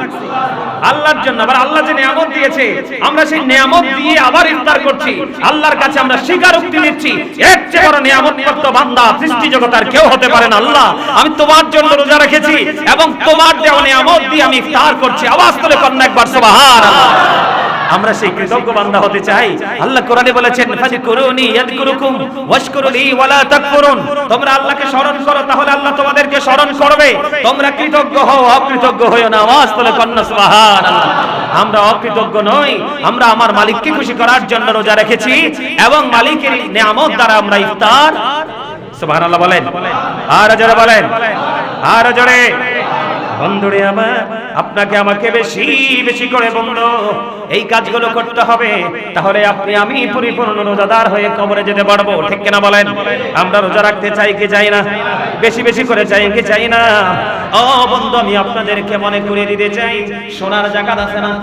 আল্লাহর জন্য। আবার আল্লাহ যে নিয়ামত দিয়েছে, আমরা সেই নিয়ামত দিয়ে আবার ইফতার করছি। আল্লাহর কাছে আমরা স্বীকারোক্তি নিচ্ছি, এর চেয়ে বড় নিয়ামতপ্রাপ্ত বান্দা সৃষ্টি জগতের কেউ হতে পারে না। আল্লাহ, আমি তোমার জন্য রোজা রেখেছি এবং তোমার দেওয়া নিয়ামত দিয়ে আমি ইফতার করছি। আওয়াজ করে কন্যা একবার সুবহানাল্লাহ। আমরা সেই কৃতজ্ঞ বান্দা হতে চাই। আল্লাহ কোরআনে বলেছেন ফাযকুরুনি ইয়াযকুরুকুম ওয়াশকুরুলি ওয়ালা তাকফুরুন, তোমরা আল্লাহকে স্মরণ করো তাহলে আল্লাহ তোমাদেরকে স্মরণ করবে, তোমরা কৃতজ্ঞ হও অকৃতজ্ঞ হইও না। আওয়াজ তুলে কন্যা সুবহানাল্লাহ। আমরা অকৃতজ্ঞ নই, আমরা আমার মালিককে খুশি করার জন্য রোজা রেখেছি এবং মালিকের নিয়ামত দ্বারা আমরা ইফতার। সুবহানাল্লাহ বলেন, আর জোরে বলেন, আর জোরে। বন্ধুরে আমার, আপনাকে আমাকে বেশি বেশি করে বন্ধু এই কাজগুলো করতে হবে, তাহলে আপনি আমি পরিপূর্ণ রোজাদার হয়ে কবরে যেতে পারবো। ঠিক কিনা বলেন? আমরা রোজা রাখতে চাই কি চাই না? বেশি বেশি করে চাই কি চাই না? ও বন্ধু, আমি আপনাদেরকে মনে করে দিতে চাই, সোনার জাকাত আছে না?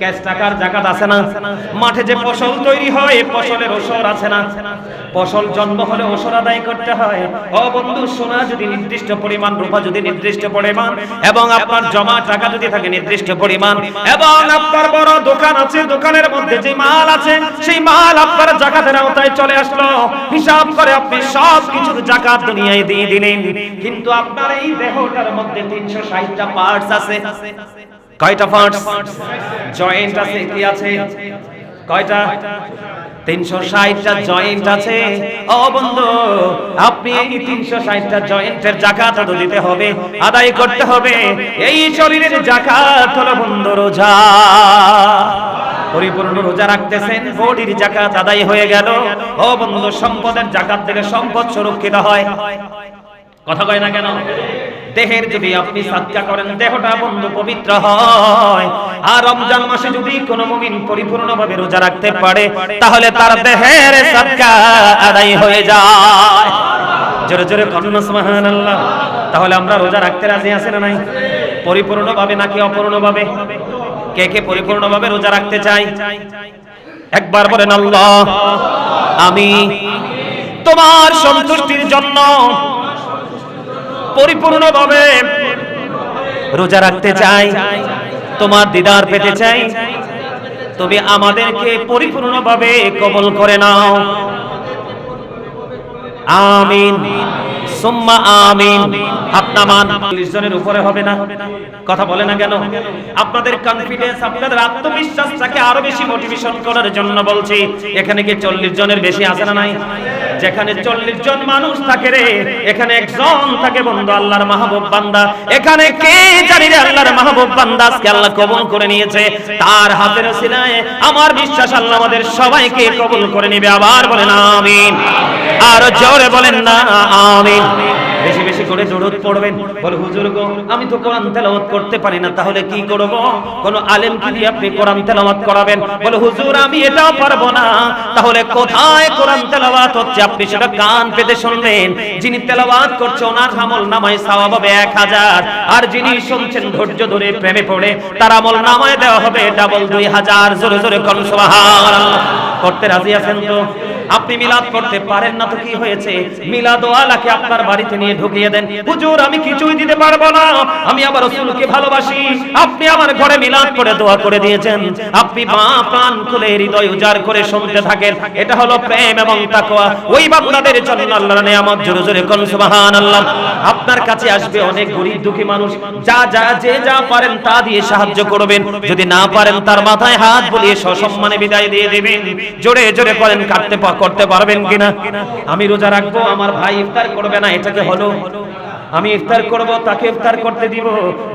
ক্যাশ টাকার জাকাত আছে না? মাঠে যে ফসল তৈরি হয় ফসলের ওসর আছে না? ফসল জন্ম হলে ওসর আদায় করতে হয়। ও বন্ধু, সোনা যদি নির্দিষ্ট পরিমাণ, রূপা যদি নির্দিষ্ট পরিমাণ, এবং আপনার জমা টাকা যদি থাকে নির্দিষ্ট পরিমাণ, এবং আপনার বড় দোকান আছে, দোকানের মধ্যে যে মাল আছে সেই মাল আপনার জাকাতের আওতায় চলে আসলো, হিসাব করে আপনি সব কিছুর জাকাত দুনিয়ায় দিয়ে দিলেন। কিন্তু আপনার এই দেহটার মধ্যে 360টা পার্টস আছে। কয়টা পার্টস? জয়েন্ট আছে, কি আছে? কয়টা? 360টা জয়েন্ট আছে। ও বন্ধু, আপনি এই 360টা জয়েন্টের জাকাত দিতে হবে, আদায় করতে হবে। এই শরীরের জাকাত হলো বন্ধু রোজা। পরিপূর্ণ রোজা রাখতেছেন, বডির জাকাত আদায় হয়ে গেল। ও বন্ধু, সম্পদের জাকাত থেকে সম্পদ সুরক্ষিত হয়। কথা কয় না কেন? দেহের যদি আপনি সাদকা করেন, দেহটা বন্ধু পবিত্র হয়। আর রমজান মাসে যদি কোনো মুমিন পরিপূর্ণভাবে রোজা রাখতে পারে, তাহলে তার দেহের সাদকা আদায় হয়ে যায়। জোরে জোরে কন্যা সুবহানাল্লাহ। তাহলে আমরা রোজা রাখতে রাজি আছি না নাই? পরিপূর্ণভাবে নাকি অপূর্ণভাবে? কে কে পরিপূর্ণভাবে রোজা রাখতে চাই? একবার বলেন, আল্লাহ আমি তোমার সন্তুষ্টির জন্য পরিপূর্ণভাবে রোজা রাখতে চাই, তোমার দিদার পেতে চাই, তুমি আমাদেরকে পরিপূর্ণভাবে কবুল করে নাও। আমিন সুম্মা আমিন। আপনামান 40 জনের উপরে হবে না? কথা বলে না কেন? আপনাদের কনফিডেন্স, আপনাদের আত্মবিশ্বাসটাকে আরো বেশি মোটিভেশন করার জন্য বলছি। এখানে কি 40 জনের বেশি আছে না নাই? যেখানে 40 জন মানুষ থাকে রে, এখানে একজন থাকে বন্ধু আল্লাহর মাহবুব বান্দা। এখানে কে জানি রে আল্লাহর মাহবুব বান্দা আজকে আল্লাহ কবুল করে নিয়েছে, তার হাতের ওসিলায় আমার বিশ্বাস আল্লাহ আমাদের সবাইকে কবুল করে নেবে। আবার বলেন আমিন, আর জোরে বলেন না আমিন। বেশি বেশি করে দরুদ পড়বেন। বলে হুজুর গো, আমি তো কোরআন তেলাওয়াত করতে পারি না, তাহলে কি করব? কোন আলেমকে দিয়ে আপনি কোরআন তেলাওয়াত করাবেন। বলে হুজুর আমি এটাও পারবো না, তাহলে কোথায় কোরআন তেলাওয়াত হচ্ছে আপনি সেটা কান পেতে শুনবেন। যিনি তেলাওয়াত করছে ওনার আমল নামায় সওয়াব হবে 1000, আর যিনি শুনছেন ধৈর্য ধরে প্রেমে পড়ে তার আমল নামায় দেওয়া হবে ডাবল 2000। জোরে জোরে কোন সুবহানাল্লাহ। করতে রাজি আছেন তো? আপনি মিলাদ করতে পারেন না তো কি হয়েছে? মিলাদ ওয়ালাকে আপনার বাড়িতে নিয়ে ঢুকিয়ে দেন। হুজুর আমি কিছুই দিতে পারবো না, আমি আমার রাসূলকে ভালোবাসি। আপনি আমার ঘরে মিলাদ করে দোয়া করে দিয়েছেন, আপনি মা প্রাণ খুলে হৃদয় উজাড় করে শুনতে থাকেন। এটা হলো প্রেম এবং তাকওয়া। ওই বান্দাদের জন্য আল্লাহর নিয়ামত। জোরে জোরে কোন সুবহানাল্লাহ। আপনার কাছে আসবে অনেক গরীব দুঃখী মানুষ, যে যা পারেন তা দিয়ে সাহায্য করবেন। যদি না পারেন তার মাথায় হাত বুলিয়ে সসম্মানে বিদায় দিয়ে দিবেন। জোরে জোরে করেন করতে পারবেন কিনা? আমি রোজা রাখবো, আমার ভাই ইফতার করবে না, এটাকে হলো? আমি ইফতার করব, তাকে ইফতার করতে দিব,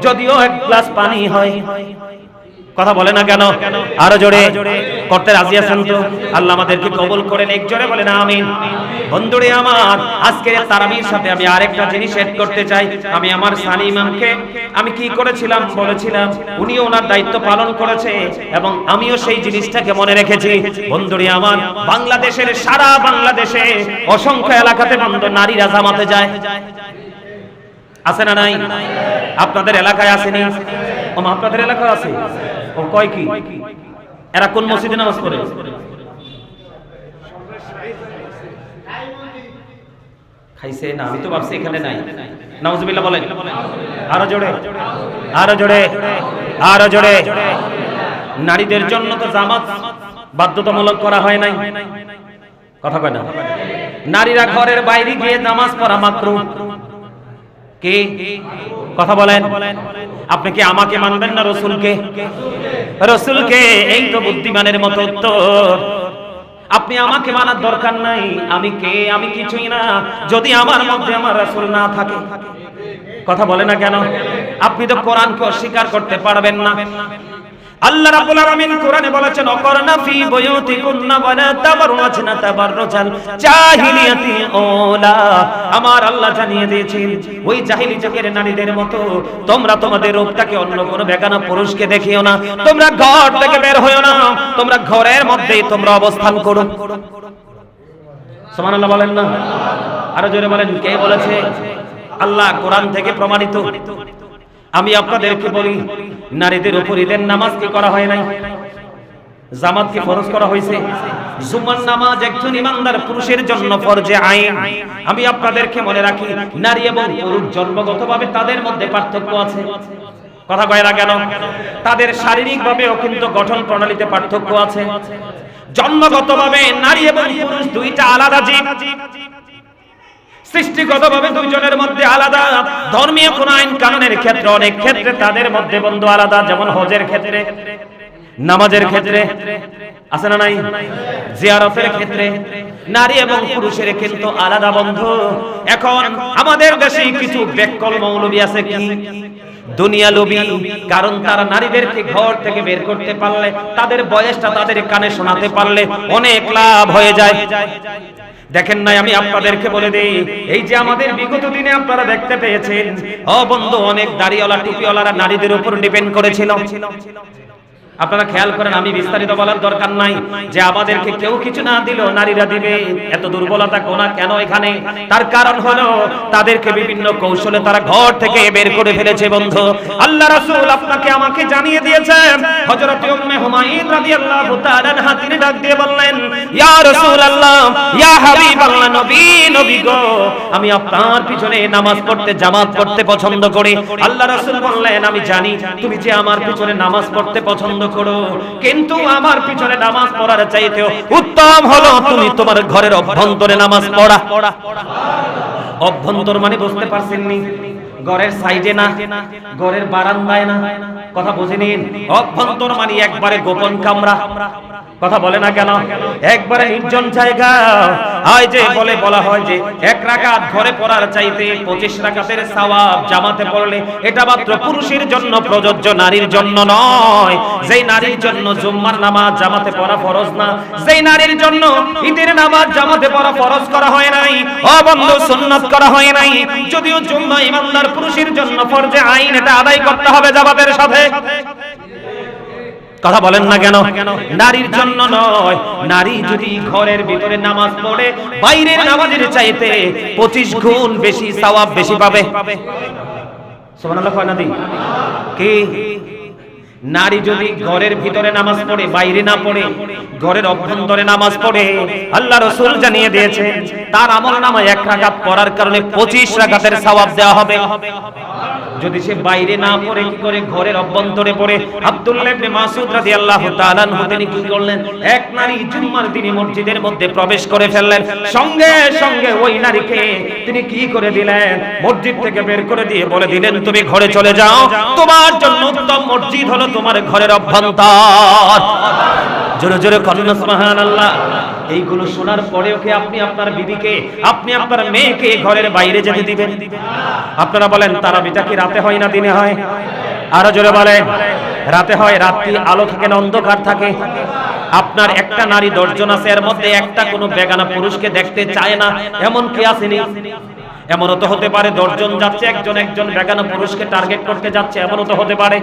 যদিও এক গ্লাস পানি হয়। কথা বলে না কেন? আরো জোরে করতে রাজি আছেন তো? আল্লাহ আমাদেরকে কবুল করেন। এক জোরে বলেন আমিন। বন্ধুরে আমার, আজকের তারাবির সাথে আমি আরেকটা জিনিস এড করতে চাই। আমি আমার সানি ইমামকে আমি কি করেছিলাম বলেছিলাম, উনিও ওনার দায়িত্ব পালন করেছে এবং আমিও সেই জিনিসটাকে মনে রেখেছি। বন্ধুরে আমার, বাংলাদেশের সারা বাংলাদেশে অসংখ্য এলাকাতে বন্ধু নারীরা জামাতে যায়, আছে না নাই? আপনাদের এলাকায় আসেনি? আপনাদের এলাকায় আছে? ও কয় কি? এরা কোন মসজিদে নামাজ পড়ে? খাইছে না? আমি তো ভাবছি এখানে নাই। নাউজুবিল্লাহ বলেন। আরো জোরে, আরো জোরে, আরো জোরে। নারীদের জন্য তো জামাত বাধ্যতামূলক করা হয় নাই। কথা কয় না? নারীরা ঘরের বাইরে গিয়ে নামাজ পড়া মাকরুহ। কে? কথা বলেন। আপনি কি আমাকে মানবেন না রাসূলকে? রাসূলকে। এই তো বুদ্ধিমানের মতো উত্তর। আপনি আমাকে মানার দরকার নাই। আমি কে? আমি কিছুই না যদি আমার মধ্যে আমার রাসূল না থাকে। কথা বলে না কেন? আপনি তো কোরআনকে অস্বীকার করতে পারবেন না। আল্লাহ রাব্বুল আলামিন কোরআনে বলেছেন অকরনা ফি বুয়ুতিকুন্না ওয়ালা তাবাররাজনা তাবাররুজাল জাহিলিয়াতি ওলা। আমার আল্লাহ জানিয়ে দিয়েছেন ওই জাহিলি যুগের নারীদের মতো তোমরা তোমাদের রূপটাকে অন্য কোনো বেগানা পুরুষকে দেখিও না। তোমরা ঘর থেকে বের হইও না, তোমরা ঘরের মধ্যেই তোমরা অবস্থান করো। সুবহানাল্লাহ বলেন না? আরো জোরে বলেন। কে বলেছে? আল্লাহ কোরআন থেকে প্রমাণিত। আমি আপনাদেরকে বলি, নারীদের উপর ঈদের নামাজ কি করা হয় নাই? জামাত কি ফরজ করা হয়েছে? জুমার নামাজ একজন ইমানদার পুরুষের জন্য ফরজে আইন। আমি আপনাদেরকে মনে রাখি, নারী এবং পুরুষ জন্মগতভাবে তাদের মধ্যে পার্থক্য আছে। কথা কয় না কেন? তাদের শারীরিকভাবেও কিন্তু গঠন প্রণালীতে পার্থক্য আছে। জন্মগতভাবে নারী এবং পুরুষ দুইটা আলাদা জীব। সৃষ্টিগতভাবে দুইজনের মধ্যে আলাদা। ধর্মীয় কোন আইন কানুনের ক্ষেত্রে অনেক ক্ষেত্রে তাদের মধ্যে বন্ধু আলাদা। যেমন হজের ক্ষেত্রে, নামাজের ক্ষেত্রে আছে না নাই? জিয়ারতের ক্ষেত্রে নারী এবং পুরুষের কিন্তু আলাদা বন্ধু। এখন আমাদের দেশে কিছু বেকল মৌলবী আছে কি দুনিয়া লোভী, কারণ তারা নারীদেরকে ঘর থেকে বের করতে পারলে, তাদের বয়সটা তাদের কানে শোনাতে পারলে অনেক লাভ হয়ে যায়। দেখেন নাই, আমি আপনাদেরকে বলে দেই, এই যে আমাদের বিগত দিনে আপনারা দেখতে পেয়েছেন, ও বন্ধু, অনেক দাড়িওয়ালা টুপিওয়ালারা নারীদের উপর ডিপেন্ড করেছিল। আপনারা খেয়াল করেন, আমি বিস্তারিত বলার দরকার নাই যে আমাদেরকে কেউ কিছু না দিল নারীরা দিবে, এত দুর্বলতা কোনা কেন এখানে? তার কারণ হলো তাদেরকে বিভিন্ন কৌশলে তারা ঘর থেকে বের করে ফেলেছে। বন্ধু, আল্লাহ রাসূল আপনাকে আমাকে জানিয়ে দিয়েছেন। হযরত উম্মে হুমায়রা রাদিয়াল্লাহু তাআলা আনহা তিনি ডাক দিয়ে বললেন, ইয়া রাসূলুল্লাহ, ইয়া হাবিবাল্লাহ, নবী গো, আমি আপনার পিছনে নামাজ পড়তে, জামাত পড়তে পছন্দ করি। আল্লাহ রাসূল বললেন, আমি জানি তুমি যে আমার পিছনে নামাজ পড়তে পছন্দ করো, কিন্তু আমার পিছনে নামাজ পড়ার চাইতেও উত্তম হলো তুমি তোমার ঘরের অভ্যন্তরে নামাজ পড়া। অভ্যন্তর মানে বুঝতে পারছেন নি? ঘরের সাইডে না, ঘরের বারান্দায় না। কথা বুঝে নিন। অভ্যন্তর মানে একবারে গোপন কামরা। কথা বলে না কেন? একবারে নির্জন জায়গা। হয় যে বলা হয় যে এক রাকাত ঘরে পড়ার চাইতে 25 রাকাতের সওয়াব জামাতে পড়লে এটা মাত্র পুরুষের জন্য প্রযোজ্য, নারীর জন্য নয়। যেই নারীর জন্য জুম্মার নামাজ জামাতে পড়া ফরজ না, যেই নারীর জন্য ঈদের নামাজ জামাতে পড়া ফরজ করা হয় নাই, ও বন্ধু, সুন্নাত করা হয় নাই, যদিও জুম্মা ইমানদার পুরুষের জন্য ফরজে আইন, এটা আদায় করতে হবে জামাতের সাথে। কথা বলেন না কেন? নারীর জন্য নয়। নারী যদি ঘরের ভিতরে নামাজ পড়ে বাইরের নামাজের চাইতে 25 গুণ বেশি সওয়াব বেশি পাবে। সুবহানাল্লাহ কয় না দি? কি? নারী যদি ঘরের ভিতরে নামাজ পড়ে, বাইরে না পড়ে, ঘরের অভ্যন্তরে নামাজ পড়ে, আল্লাহ রাসূল জানিয়ে দিয়েছেন তার আমলনামায় 1 রাকাত পড়ার কারণে 25 রাকাতের সওয়াব দেওয়া হবে। যদি সে বাইরে না পড়ে, কি করে? ঘরের অভ্যন্তরে পড়ে। আব্দুল্লাহ ইবনে মাসউদ রাদিয়াল্লাহু তাআলা আনহু তিনি কি করলেন? এক নারী জুম্মার দিনে মসজিদের মধ্যে প্রবেশ করে ফেললেন, সঙ্গে সঙ্গে ওই নারীকে তিনি কি করে দিলেন? মসজিদ থেকে বের করে দিয়ে বলে দিলেন, তুমি ঘরে চলে যাও, তোমার জন্য উত্তম মসজিদ হলো তোমার ঘরের অভ্যন্তর। জোরে জোরে বলুন সুবহানাল্লাহ। এইগুলো শোনার পরেও কি আপনি আপনার বিবিকে, আপনি আপনার মেয়েকে ঘরের বাইরে যেতে দিবেন? আপনারা বলেন, তারাবিটা কি রাতে হয় না দিনে হয়? আরো জোরে বলেন। রাতে হয়। রাত্রি আলো থাকে না অন্ধকার থাকে? আপনার একটা নারী 10 জন আছে, এর মধ্যে একটা কোনো বেগানা পুরুষকে দেখতে চায় না, এমন কি আসেনি? এমনও তো হতে পারে 10 জন যাচ্ছে, একজন বেগানা পুরুষকে টার্গেট করতে যাচ্ছে, এমনও তো হতে পারে।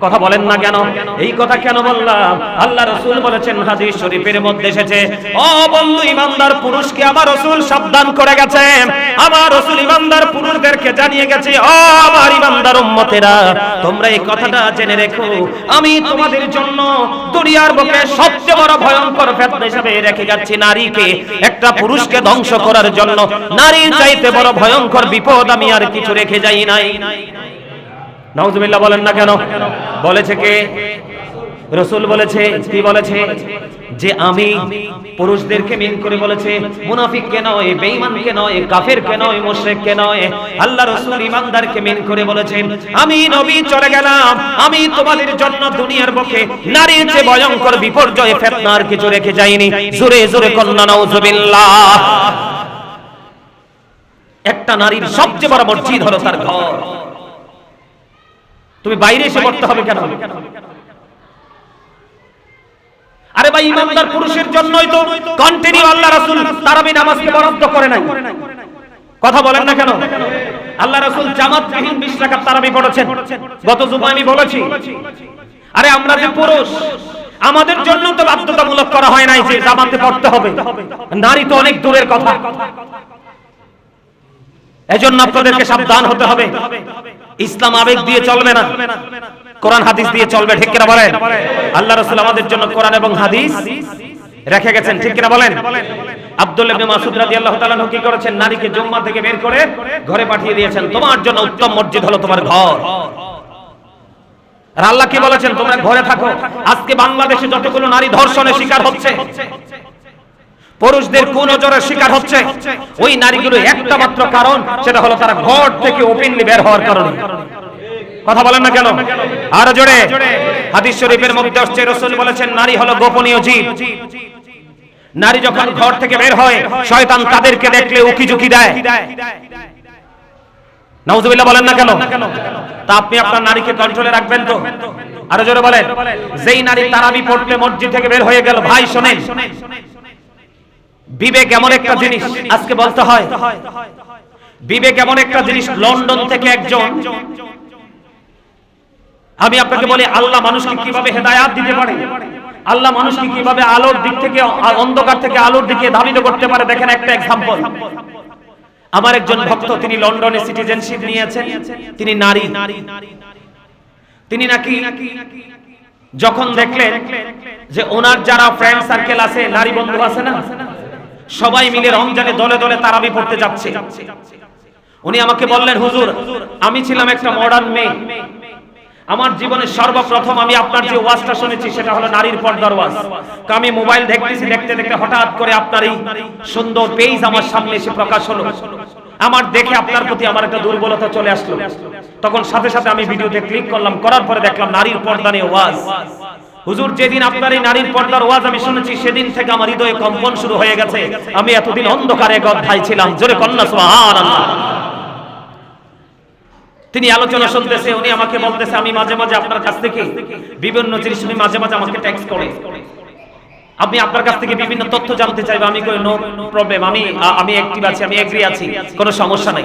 কথা বলেন না কেন? এই কথা কেন বললাম? আল্লাহ রাসূল বলেছেন, হাদিস শরীফের মধ্যে এসেছে, ও বন্ধু, ইমানদার পুরুষকে আমার রাসূল সাবধান করে গেছেন। আমার রাসূল ইমানদার পুরুষদেরকে জানিয়ে গেছে, ও আমার ইমানদার উম্মতেরা, তোমরা এই কথাটা জেনে রেখো, আমি তোমাদের জন্য দুনিয়ার বুকে সবচেয়ে বড় ভয়ঙ্কর ফিতনা হিসেবে রেখে যাচ্ছি নারীকে। একটা পুরুষকে ধ্বংস করার জন্য নারীর চাইতে বড় ভয়ঙ্কর বিপদ আমি আর কিছু রেখে যাই নাই। নাউজুবিল্লাহ বলেন না কেন? বলেছে কে? রাসূল বলেছে, কি বলেছে? যে আমি পুরুষদেরকে মিন করে বলেছে, মুনাফিককে নয়, বেঈমানকে নয়, কাফেরকে নয়, মুশরিককে নয়। আল্লাহ রাসূল ঈমানদারকে মিন করে বলেছেন, আমি নবী চলে গেলাম, আমি তোমাদের জন্য দুনিয়ার বুকে নারীর চেয়ে ভয়ঙ্কর বিপর্যয় ফিতনার কিছু রেখে যাইনি। জোরে জোরে কন্না নাউজুবিল্লাহ। একটা নারীর সবচেয়ে বড় মসজিদ হলো তার ঘর। তুমি বাইরে এসে পড়তে হবে কেন? আরে ভাই, ইমানদার পুরুষের জন্যই তো কন্টিনিউ আল্লাহ রাসূল তারাবি নামাজকে বরাদ্দ করে নাই। কথা বলেন না কেন? আল্লাহ রাসূল জামাতবিহীন 20 রাকাত তারাবি পড়েছেন। গত জুমা আমি বলেছি, আরে আমরা যে পুরুষ, আমাদের জন্য তো বাধ্যতামূলক করা হয় নাই যে জামাতে পড়তে হবে। নারী তো অনেক দূরের কথা। এজন্য আপনাদেরকে সাবধান হতে হবে। ইসলাম আবেগ দিয়ে চলবে না, কোরআন হাদিস দিয়ে চলবে। ঠিক কিনা বলেন? আল্লাহ রাসূল আমাদের জন্য কোরআন এবং হাদিস রেখে গেছেন। ঠিক কিনা বলেন? আব্দুল্লাহ ইবনে মাসউদ রাদিয়াল্লাহু তাআলা কি করেছেন? নারীকে জুম্মা থেকে বের করে ঘরে পাঠিয়ে দিয়েছেন। তোমার জন্য উত্তম মসজিদ হলো তোমার ঘর। আর আল্লাহ কি বলেছেন? তোমরা ঘরে থাকো। আজকে বাংলাদেশে যতগুলো নারী ধর্ষণের শিকার হচ্ছে, পুরুষদের কুনজরের শিকার হচ্ছে, ওই নারীগুলো একটা মাত্র কারণ, সেটা হলো তারা ঘর থেকে ওপেনলি বের হওয়ার কারণে। কথা বলেন না কেন? আর জোরে। হাদিস শরীফের মধ্যে আসছে, রাসূল বলেছেন, নারী হলো গোপনীয় জীব। নারী যখন ঘর থেকে বের হয়, শয়তান তাদেরকে দেখলে উকিঝুঁকি দেয়। নাউজুবিল্লাহ বলেন না কেন? তা আপনি আপনার নারীকে কন্ট্রোলে রাখবেন তো? আরো জোরে বলেন। যেই নারী তারাবি পড়তে মসজিদ থেকে বের হয়ে গেল, ভাই শোনেন, বিবেক এমন একটা জিনিস, আজকে বলতে হয়, বিবেক এমন একটা জিনিস। লন্ডন থেকে একজন, আমি আপনাকে বলি, আল্লাহ মানুষকে কিভাবে হেদায়াত দিতে পারে, আল্লাহ মানুষকে কিভাবে আলোর দিক থেকে, অন্ধকার থেকে আলোর দিকে ধাবিত করতে পারে। দেখেন একটা এক্সাম্পল। আমার একজন ভক্ত, তিনি লন্ডনে সিটিজেনশিপ নিয়েছেন, তিনি নারী। তিনি নাকি যখন দেখলেন যে ওনার যারা ফ্রেন্ড সার্কেল আছে, নারী বন্ধু আছে না, সবাই মিলে রমজানে দলে দলে তারাবি পড়তে যাচ্ছে, উনি আমাকে বললেন, হুজুর, আমি ছিলাম একটা মডার্ন মেয়ে, আমার জীবনের সর্বপ্রথম আমি আপনার যে ওয়াজটা শুনেছি সেটা হলো নারীর পর্দার ওয়াজ। আমি মোবাইল দেখতেছি, দেখতে দেখতে হঠাৎ করে আপনার এই সুন্দর পেজ আমার সামনে এসে প্রকাশ হলো। আমার দেখে আপনার প্রতি আমার একটা দুর্বলতা চলে আসলো। তখন সাথে সাথে আমি ভিডিওতে ক্লিক করলাম, করার পরে দেখলাম নারীর পর্দা নিয়ে ওয়াজ। হুজুর, যেদিন আপনার এই নারীর পর্দার ওয়াজ আমি শুনেছি, সেদিন থেকে আমার হৃদয়ে কম্পন শুরু হয়ে গেছে। আমি এতদিন অন্ধকারে গদ্ধায় ছিলাম। জোরে কন্না সুবহানাল্লাহ। তিনি আলোচনা শুনতেছে, উনি আমাকে বলতেছে, আমি মাঝে মাঝে আপনার কাছ থেকে বিভিন্ন জিনিস, উনি মাঝে মাঝে আমাকে টেক্সট করে, আমি আপনার কাছ থেকে বিভিন্ন তথ্য জানতে চাইবো। আমি কই, নো প্রবলেম, আমি অ্যাক্টিভ আছি, আমি এগ্রি আছি, কোনো সমস্যা নাই।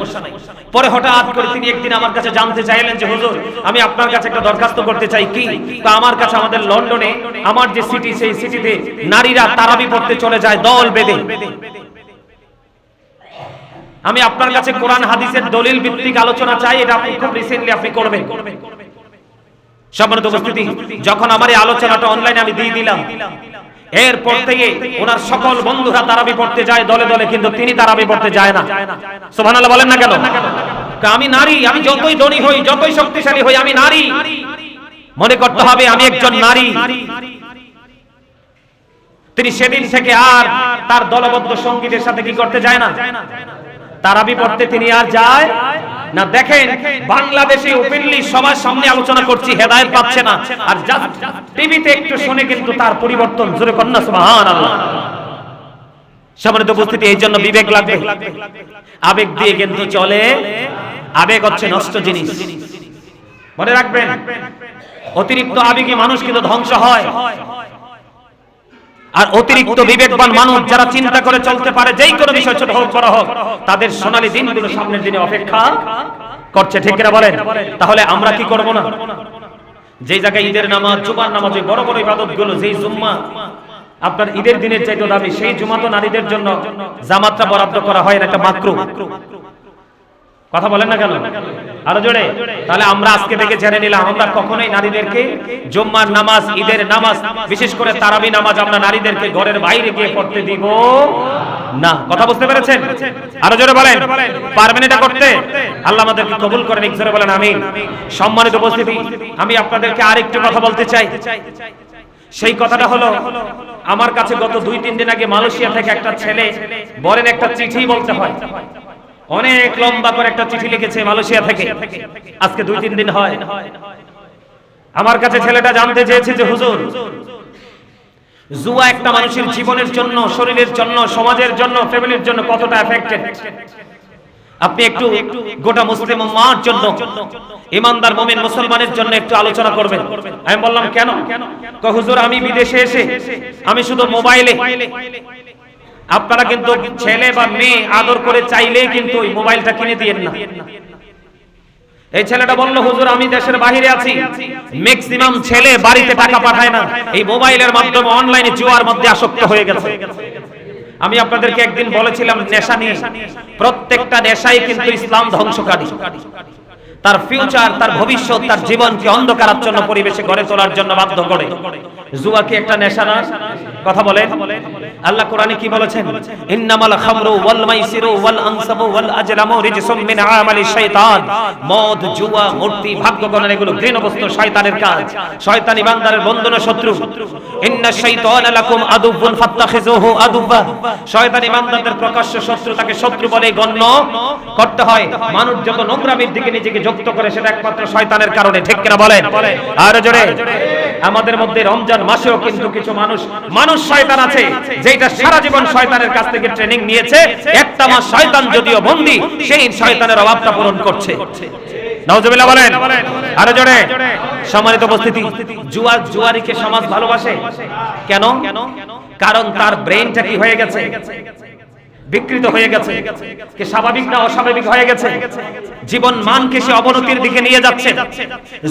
পরে হঠাৎ করে তিনি একদিন আমার কাছে জানতে চাইলেন যে, হুজুর, আমি আপনার কাছে একটা দরখাস্ত করতে চাই। কি? তা আমার কাছে, আমাদের লন্ডনে আমার যে সিটি, সেই সিটিতে নারীরা তারাবি পড়তে চলে যায় দল বেঁধে। আমি আপনার কাছে কোরআন হাদিসের দলিল ভিত্তিক আলোচনা চাই, এটা আপনি খুব রিসেন্টলি আপনি করবেন। সম্মানিত উপস্থিতি, যখন আমার এই আলোচনাটা অনলাইনে আমি দিয়ে দিলাম, এরপর থেকে ওনার সকল বন্ধুরা তারাবি পড়তে যায় দলে দলে, কিন্তু তিনি তারাবি পড়তে যায় না। সুবহানাল্লাহ বলেন না কেন? আমি নারী, আমি যতই ধনী হই, যতই শক্তিশালী হই, আমি নারী। মনে করতে হবে আমি একজন নারী। তিনি সেদিন থেকে আর তার দলবদ্ধ সঙ্গীদের সাথে কি করতে যায় না? তারাবি পড়তে তিনি আর যায় না। দেখেন, বাংলাদেশে ওপেনলি সবার সামনে আলোচনা করছি, হেদায়েত পাচ্ছে না, আর জাস্ট টিভিতে একটু শুনে কিন্তু তার পরিবর্তন। জোরে কন্না সুবহানাল্লাহ। সম্মানিত উপস্থিতি, এই জন্য বিবেক লাগবে। আবেগ দিয়ে কিন্তু চলে, আবেগ হচ্ছে নষ্ট জিনিস, মনে রাখবেন। অতিরিক্ত আবেগী মানুষ কিন্তু ধ্বংস হয়। আর অতিরিক্ত বিবেকবান মানুষ যারা চিন্তা করে চলতে পারে, যেই কোনো বিষয় ছোট হোক বড় হোক, তাদের সোনালী দিনগুলো সামনের দিনে অপেক্ষা করছে। ঠিক কিনা বলেন? তাহলে আমরা কি করব না? যেই জায়গায় ঈদের নামাজ, জুমার নামাজ, ওই বড় বড় ইবাদতগুলো, যেই জুম্মা আপনার ঈদের দিনের চাইতে দাবি, সেই জুমা তো নারীদের জন্য জামাতটা বরাদ্দ করা হয় না, এটা মাকরুহ। কথা বলেন না কেন? আরো জোরে। তাহলে আমরা আজকে থেকে জেনে নিলাম, আমরা কখনোই নারীদেরকে জুম্মার নামাজ, ঈদের নামাজ, বিশেষ করে তারাবি নামাজ আমরা নারীদেরকে ঘরের বাইরে গিয়ে পড়তে দিব না। কথা বুঝতে পেরেছেন? আরো জোরে বলেন, পারবেন এটা করতে? আল্লাহ আমাদেরকে কবুল করেন, জোরে বলেন আমিন। সম্মানিত উপস্থিতি, আমি আপনাদেরকে আরেকটু কথা বলতে চাই। সেই কথাটা হলো, আমার কাছে গত 2-3 দিন আগে মালয়েশিয়া থেকে একটা ছেলে বলেন একটা চিঠি বলতে হয়, অনেক লম্বা করে একটা চিঠি লিখেছে মালয়েশিয়া থেকে, আজকে 2-3 দিন হয়। আমার কাছে ছেলেটা জানতে চেয়েছে যে হুজুর, জুয়া একটা মানুষের জীবনের জন্য, শরীরের জন্য, সমাজের জন্য, ফ্যামিলির জন্য কতটা এফেক্টেড, আপনি একটু গোটা মুসলিম উম্মাহর জন্য, ইমানদার মুমিন মুসলমানের জন্য একটু আলোচনা করবেন। আমি বললাম কেন? কয় হুজুর আমি বিদেশে এসে আমি শুধু মোবাইলে, আপনারা কিন্তু ছেলে বা মেয়ে আদর করে চাইলেই কিন্তু ওই মোবাইলটা কিনে দিয়েন না। এই ছেলেটা বলল হুজুর আমি দেশের বাইরে আছি, ম্যাক্সিমাম ছেলে বাড়িতে টাকা পাঠায় না, এই মোবাইলের মাধ্যমে অনলাইনে জুয়ার মধ্যে আসক্ত হয়ে গেছে। আমি আপনাদেরকে একদিন বলেছিলাম নেশা নিয়ে, প্রত্যেকটা নেশাই কিন্তু ইসলাম ধ্বংসকারী, তার ফিউচার, তার ভবিষ্যৎ, তার জীবনকে অন্ধকারাচ্ছন্ন পরিবেশে গড়ে তোলার জন্য বাধ্য করে। জুয়া কি একটা নেশা না? কথা বলেন। আল্লাহ কোরআনে কি বলেছেন? ইন্নামাল খামরু ওয়াল মাইসিরু ওয়াল আনসাবু ওয়াল আজলামু রিজসুম মিন আমালি শাইতান। মদ, জুয়া, মূর্তি, ভাগ্য গণনা এগুলো ঘৃণবস্তু, শয়তানের কাজ। শয়তান ইমানদারের বন্ধু না শত্রু? ইন্নাশ শাইতানা লাকুম আদুউন ফাত্তাখিযুহু আদুওয়া। শয়তান ইমানদারদের প্রকাশ্য শত্রু, তাকে শত্রু বলে গণ্য করতে হয়। মানুষ যত নোংরামির দিকে নিজেকে যুক্ত করে সেটা একমাত্র শয়তানের কারণে, ঠিক কিনা বলেন? আর জোরে। আমাদের মধ্যে রমজান মাসেও কিন্তু কিছু মানুষ শয়তান আছে, যেটা সারা জীবন শয়তানের কাছ থেকে ট্রেনিং নিয়েছে, একটা মাস শয়তান যদিও বন্দী, সেই শয়তানের অভাবটা পূরণ করছে। নাউজুবিল্লাহ বলেন। আর জোরে। সম্মানিত উপস্থিতি, জুয়ারিকে সমাজ ভালোবাসে কেন? কারণ তার ব্রেইনটা কি হয়ে গেছে? বিকৃত হয়ে গেছে, কে স্বাভাবিক না অস্বাভাবিক হয়ে গেছে, জীবন মানকে সে অবনতির দিকে নিয়ে যাচ্ছে।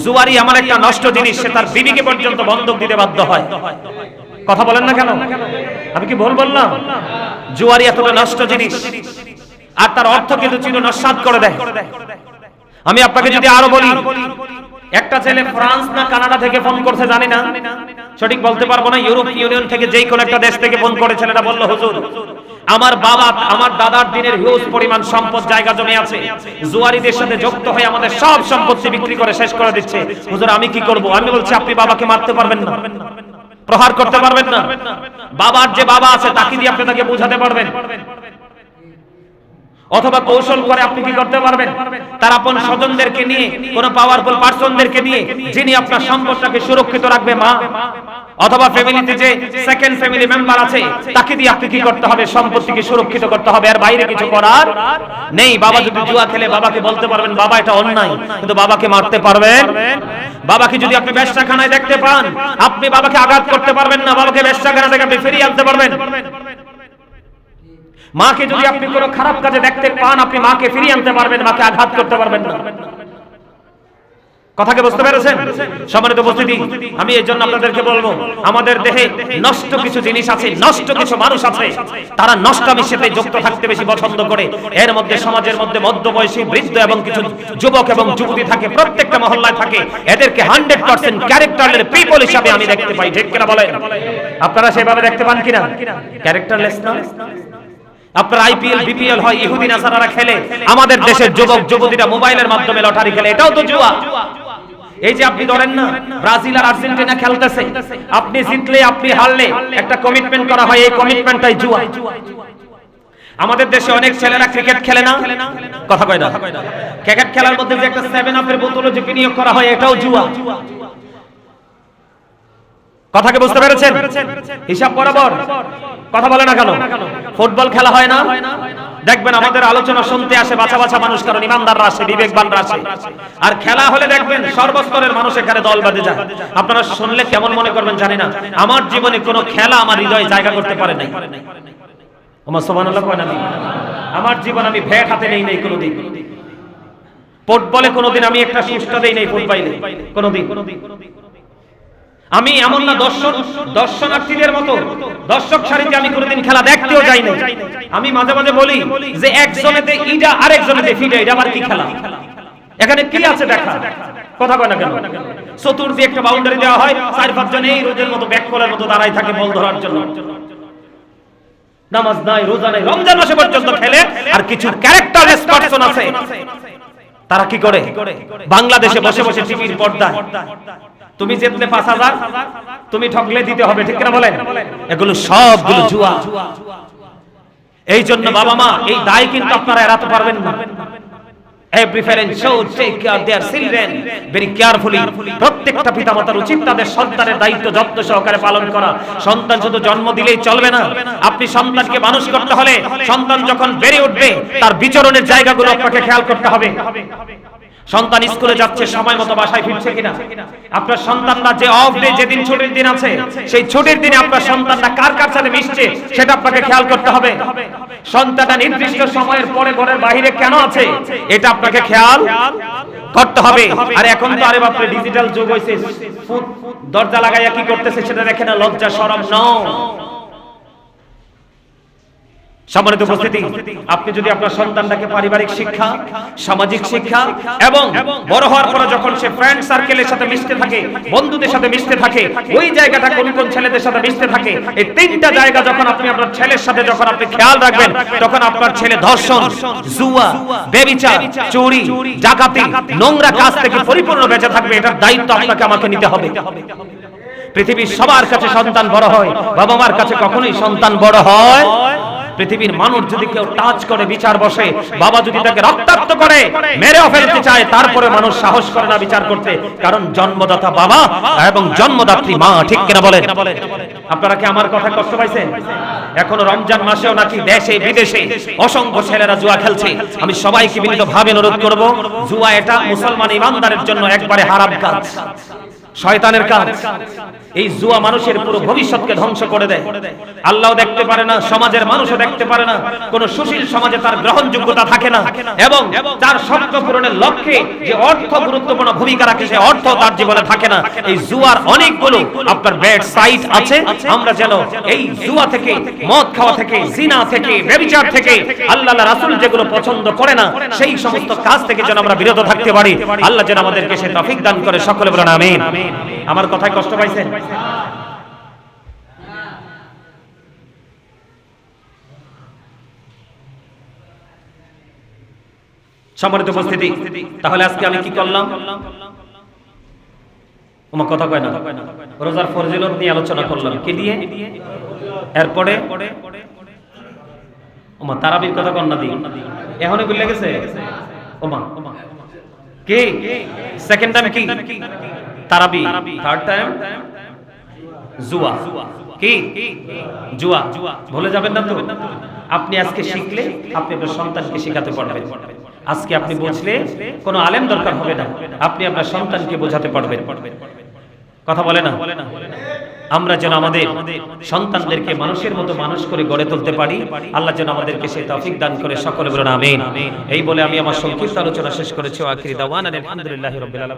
জুয়ারি আমার একটা নষ্ট জিনিস, সে তার বিবিকে পর্যন্ত বন্ধক দিতে বাধ্য হয়। কথা বলেন না কেন? আমি কি ভুল বললাম? জুয়ারি এতটা নষ্ট জিনিস, আর তার অর্থ কিন্তু চির নস্যাৎ করে দেয়। আমি আপনাকে যদি আরো বলি, একটা ছেলে ফ্রান্স না কানাডা থেকে ফোন করছে, জানি না, সঠিক বলতে পারবো না, ইউরোপ ইউনিয়ন থেকে যেই কোন একটা দেশ থেকে ফোন করে ছেলেটা বলল হুজুর আমার বাবা, আমার দাদার দিনের হিউজ পরিমাণ সম্পদ, জায়গা জমি আছে, জুয়ারিদের সাথে যুক্ত হয়ে আমাদের সব সম্পত্তি বিক্রি করে শেষ করে দিচ্ছে, হুজুর আমি কি করব? আমি বলছি আপনি বাবাকে মারতে পারবেন না, প্রহার করতে পারবেন না, বাবার যে বাবা আছে তাকে দিয়ে আপনি তাকে বোঝাতে পারবেন, অথবা কৌশল করে আপনি কি করতে পারবেন? তার আপন স্বজনদেরকে নিয়ে, কোন পাওয়ারফুল পারসনদেরকে নিয়ে, যিনি আপনার সম্পদটাকে সুরক্ষিত রাখবে, মা অথবা ফ্যামিলিতে যে সেকেন্ড ফ্যামিলি মেম্বার আছে তাকে দিয়ে আপনি কি করতে হবে? সম্পত্তিকে সুরক্ষিত করতে হবে, আর বাইরে কিছু করার নেই। বাবা যদি জুয়া খেলে বাবাকে বলতে পারবেন বাবা এটা অন্যায়, কিন্তু বাবাকে মারতে পারবেন? বাবাকে যদি আপনি বেশ্যাখানায় দেখতে পান, আপনি বাবাকে আঘাত করতে পারবেন না, বাবাকে বেশ্যাখানা থেকে আপনি ফিরিয়ে আনতে পারবেন। মাকে যদি আপনি কোনো খারাপ কাজে দেখতে পান, আপনি মাকে ফিরিয়ে আনতে পারবেন, মাকে আঘাত করতে পারবেন না। কথাকে বুঝতে পেরেছেন? সম্মানিত উপস্থিতি, আমি এই জন্য আপনাদেরকে বলবো, আমাদের দেহে নষ্ট কিছু জিনিস আছে, নষ্ট কিছু মানুষ আছে, তারা নষ্টামির সাথে যুক্ত থাকতে বেশি পছন্দ করে। এর মধ্যে সমাজের মধ্যে মধ্যবয়সী, বৃদ্ধ এবং কিছু যুবক এবং যুবতী থাকে, প্রত্যেকটা মহল্লায় থাকে। এদেরকে 100% ক্যারেক্টারলেস পিপল হিসাবে আমি দেখতে পাই, ঠিক কিনা বলেন? আপনারা সেভাবে দেখতে পান কিনা? ক্যারেক্টারলেস না? আপনার আইপিএল বিপিএল হয়, ইহুদি নাসারারা খেলে, আমাদের দেশের যুবক যুবতীরা মোবাইলের মাধ্যমে লটারি খেলে, এটাও তো জুয়া। এই যে আপনি ধরেন না, ব্রাজিল আর আর্জেন্টিনা খেলতেছে, আপনি জিতলে আপনি হারলে একটা কমিটমেন্ট করা হয়, এই কমিটমেন্টটাই জুয়া। আমাদের দেশে অনেক ছেলেরা ক্রিকেট খেলে না, কথা কয় না, ক্রিকেট খেলার মধ্যে যে একটা 7 আপের বোতল যে বিনিয়োগ করা হয়, এটাও জুয়া। কথাকে বুঝতে পেরেছেন? হিসাব বরাবর কথা বলে না কেন? ফুটবল খেলা হয় না, দেখবেন আমাদের আলোচনা শুনতে আসে বাছা বাছা মানুষ, কারণ ইমানদাররা আসে, বিবেকবানরা আসে, আর খেলা হলে দেখবেন সর্বস্তরের মানুষ এখানে দল বাঁধে যায়। আপনারা শুনলে কেমন মনে করবেন জানি না, আমার জীবনে কোনো খেলা আমার হৃদয়ে জায়গা করতে পারে নাই। আমার সুবহানাল্লাহ কয় না? আমার জীবন আমি ভেট হাতে নেই নাই কোনোদিন। ফুটবলে কোনোদিন আমি একটা সুষ্ঠা দেই নাই, ফুটবলে কোনোদিন। আমি এমন না দর্শনার্থীদের মতো দর্শক সারিতে আমি কোনোদিন খেলা দেখতেও যাই না। আমি মাঝে মাঝে বলি যে একজনেতে ইডা আরেকজনেতে ফিডা, এটা আবার কি খেলা? এখানে কি আছে দেখা? কথা কয় না কেন? চতুর্দিকে একটা বাউন্ডারি দেওয়া হয়, 4-5 জন এই রোজের মতো ব্যাককলের মতো দাঁড়ায় থাকে বল ধরার জন্য। নামাজ নাই, রোজা নাই, রমজান মাসে পর্যন্ত খেলে। আর কিছু ক্যারেক্টারলেস পারসন আছে, তারা কি করে? বাংলাদেশে বসে বসে টিভির পর্দায় তুমি জিতলে 5000, তুমি ঠকলে দিতে হবে, ঠিক কিনা বলেন? এগুলো সবগুলো জুয়া। এই জন্য বাবা মা এই দায় কিন্তু আপনারা এড়াতে পারবেন না। Every parent should take care of their children very carefully. প্রত্যেকটা পিতামাতার উচিত তাদের সন্তানের দায়িত্ব যত্ন সহকারে পালন করা। সন্তান শুধু জন্ম দিলেই চলবে না, আপনি সন্তানকে মানুষ করতে হলে সন্তান যখন বেড়ে উঠবে তার বিচরণের জায়গাগুলো আপনাকে খেয়াল করতে হবে। সন্তান স্কুলে যাচ্ছে, সময় মতো বাসায় ফিরছে কিনা, আপনার সন্তানরা যে অফ ডে, যেদিন ছুটির দিন আছে সেই ছুটির দিনে আপনার সন্তানরা কার কার সাথে মিশছে সেটা আপনাকে খেয়াল করতে হবে। সন্তানটা নির্দিষ্ট সময়ের পরে ঘরের বাইরে কেন আছে এটা আপনাকে খেয়াল করতে হবে। আর এখন তো আরে বাপরে ডিজিটাল যুগ হইছে, দরজা লাগাইয়া কি করতেছে সেটা দেখে না, লজ্জা শরম নও। সম্মানিত উপস্থিতি, আপনি যদি আপনার সন্তানটাকে পারিবারিক শিক্ষা, সামাজিক শিক্ষা এবং বড় হওয়ার পরে যখন সে ফ্রেন্ড সার্কেলের সাথে মিশতে থাকে, বন্ধুদের সাথে মিশতে থাকে, ওই জায়গাটা কোন কোন ছেলেদের সাথে মিশতে থাকে, এই তিনটা জায়গা যখন আপনি আপনার ছেলের সাথে যখন আপনি খেয়াল রাখবেন, তখন আপনার ছেলে ধর্ষণ, জুয়া, ব্যভিচার, চুরি, ডাকাতি, নোংরা কাজ থেকে পরিপূর্ণ বেঁচে থাকবে। এটার দায়িত্ব আপনাকে আমাকে নিতে হবে। পৃথিবীর সবার কাছে সন্তান বড় হয়, বাবা মার কাছে কখনোই সন্তান বড় হয়। পৃথিবীর মানুষ যদি কেউ টাচ করে বিচার বসে, বাবা যদি তাকে রক্তাক্ত করে মেরেও ফেলতে চায়, তারপরে মানুষ সাহস করে না বিচার করতে, কারণ জন্মদাতা বাবা এবং জন্মদাত্রী মা, ঠিক কিনা বলেন? আপনারা কি আমার কথা কষ্ট পাইছেন? এখনো রমজান মাসেও নাকি দেশে বিদেশে অসংখ্য ছেলেরা জুয়া খেলছে। আমি সবাইকে বিনীতভাবে অনুরোধ করব, জুয়া এটা মুসলমান ইমানদারের জন্য একবারে হারাম কাজ, শয়তানের কাজ। এই জুয়া মানুষের পুরো ভবিষ্যৎকে ধ্বংস করে দেয়। আল্লাহও দেখতে পারে না, সমাজের মানুষও দেখতে পারে না, কোন সুশীল সমাজে তার গ্রহণযোগ্যতা থাকে না, এবং তার স্বপ্ন পূরণের লক্ষ্যে যে অর্থ গুরুত্বপূর্ণ ভূমিকা রাখে সে অর্থ তার জীবনে থাকে না। এই জুয়ার অনেকগুলো আপনার ব্যাড সাইড আছে। আমরা যেন এই জুয়া থেকে, মদ খাওয়া থেকে, জিনা থেকে, ব্যভিচার থেকে, আল্লাহ রাসূল যেগুলো পছন্দ করে না সেই সমস্ত কাজ থেকে যেন আমরা বিরত থাকতে পারি। আল্লাহ যেন আমাদেরকে সে তৌফিক দান করে। সকলে বলেন আমিন। আমার কথায় কষ্ট পাইছেন? সম্মানিত উপস্থিতি, তাহলে আজকে আমি কি করলাম? আমার কথা কয় না, রোজার ফজিলত নিয়ে আলোচনা করলাম। কি দিয়ে? এরপরে ওমা তারাবির কথা কন্যা দি এখনই ভুলে গেছে। ওমা কি সেকেন্ড টাইম কি তারাবি, থার্ড টাইম জুয়া। কি জুয়া? ভুলে যাবেন না তো। আপনি আজকে শিখলে আপনি আপনার সন্তানকে শেখাতে পারবেন। আজকে আপনি বুঝলে কোনো আলেম দরকার হবে না, আপনি আপনার সন্তানকে বোঝাতে পারবেন। কথা বলে না? আমরা যেন আমাদের সন্তানদেরকে মানুষের মতো মানুষ করে গড়ে তুলতে পারি। আল্লাহ যেন আমাদেরকে সেই তৌফিক দান করে। সকলে বলেন আমিন। এই বলে আমি আমার সংক্ষিপ্ত আলোচনা শেষ করেছি। আখিরি দাওয়ানা আলহামদুলিল্লাহি রাব্বিল আলামিন।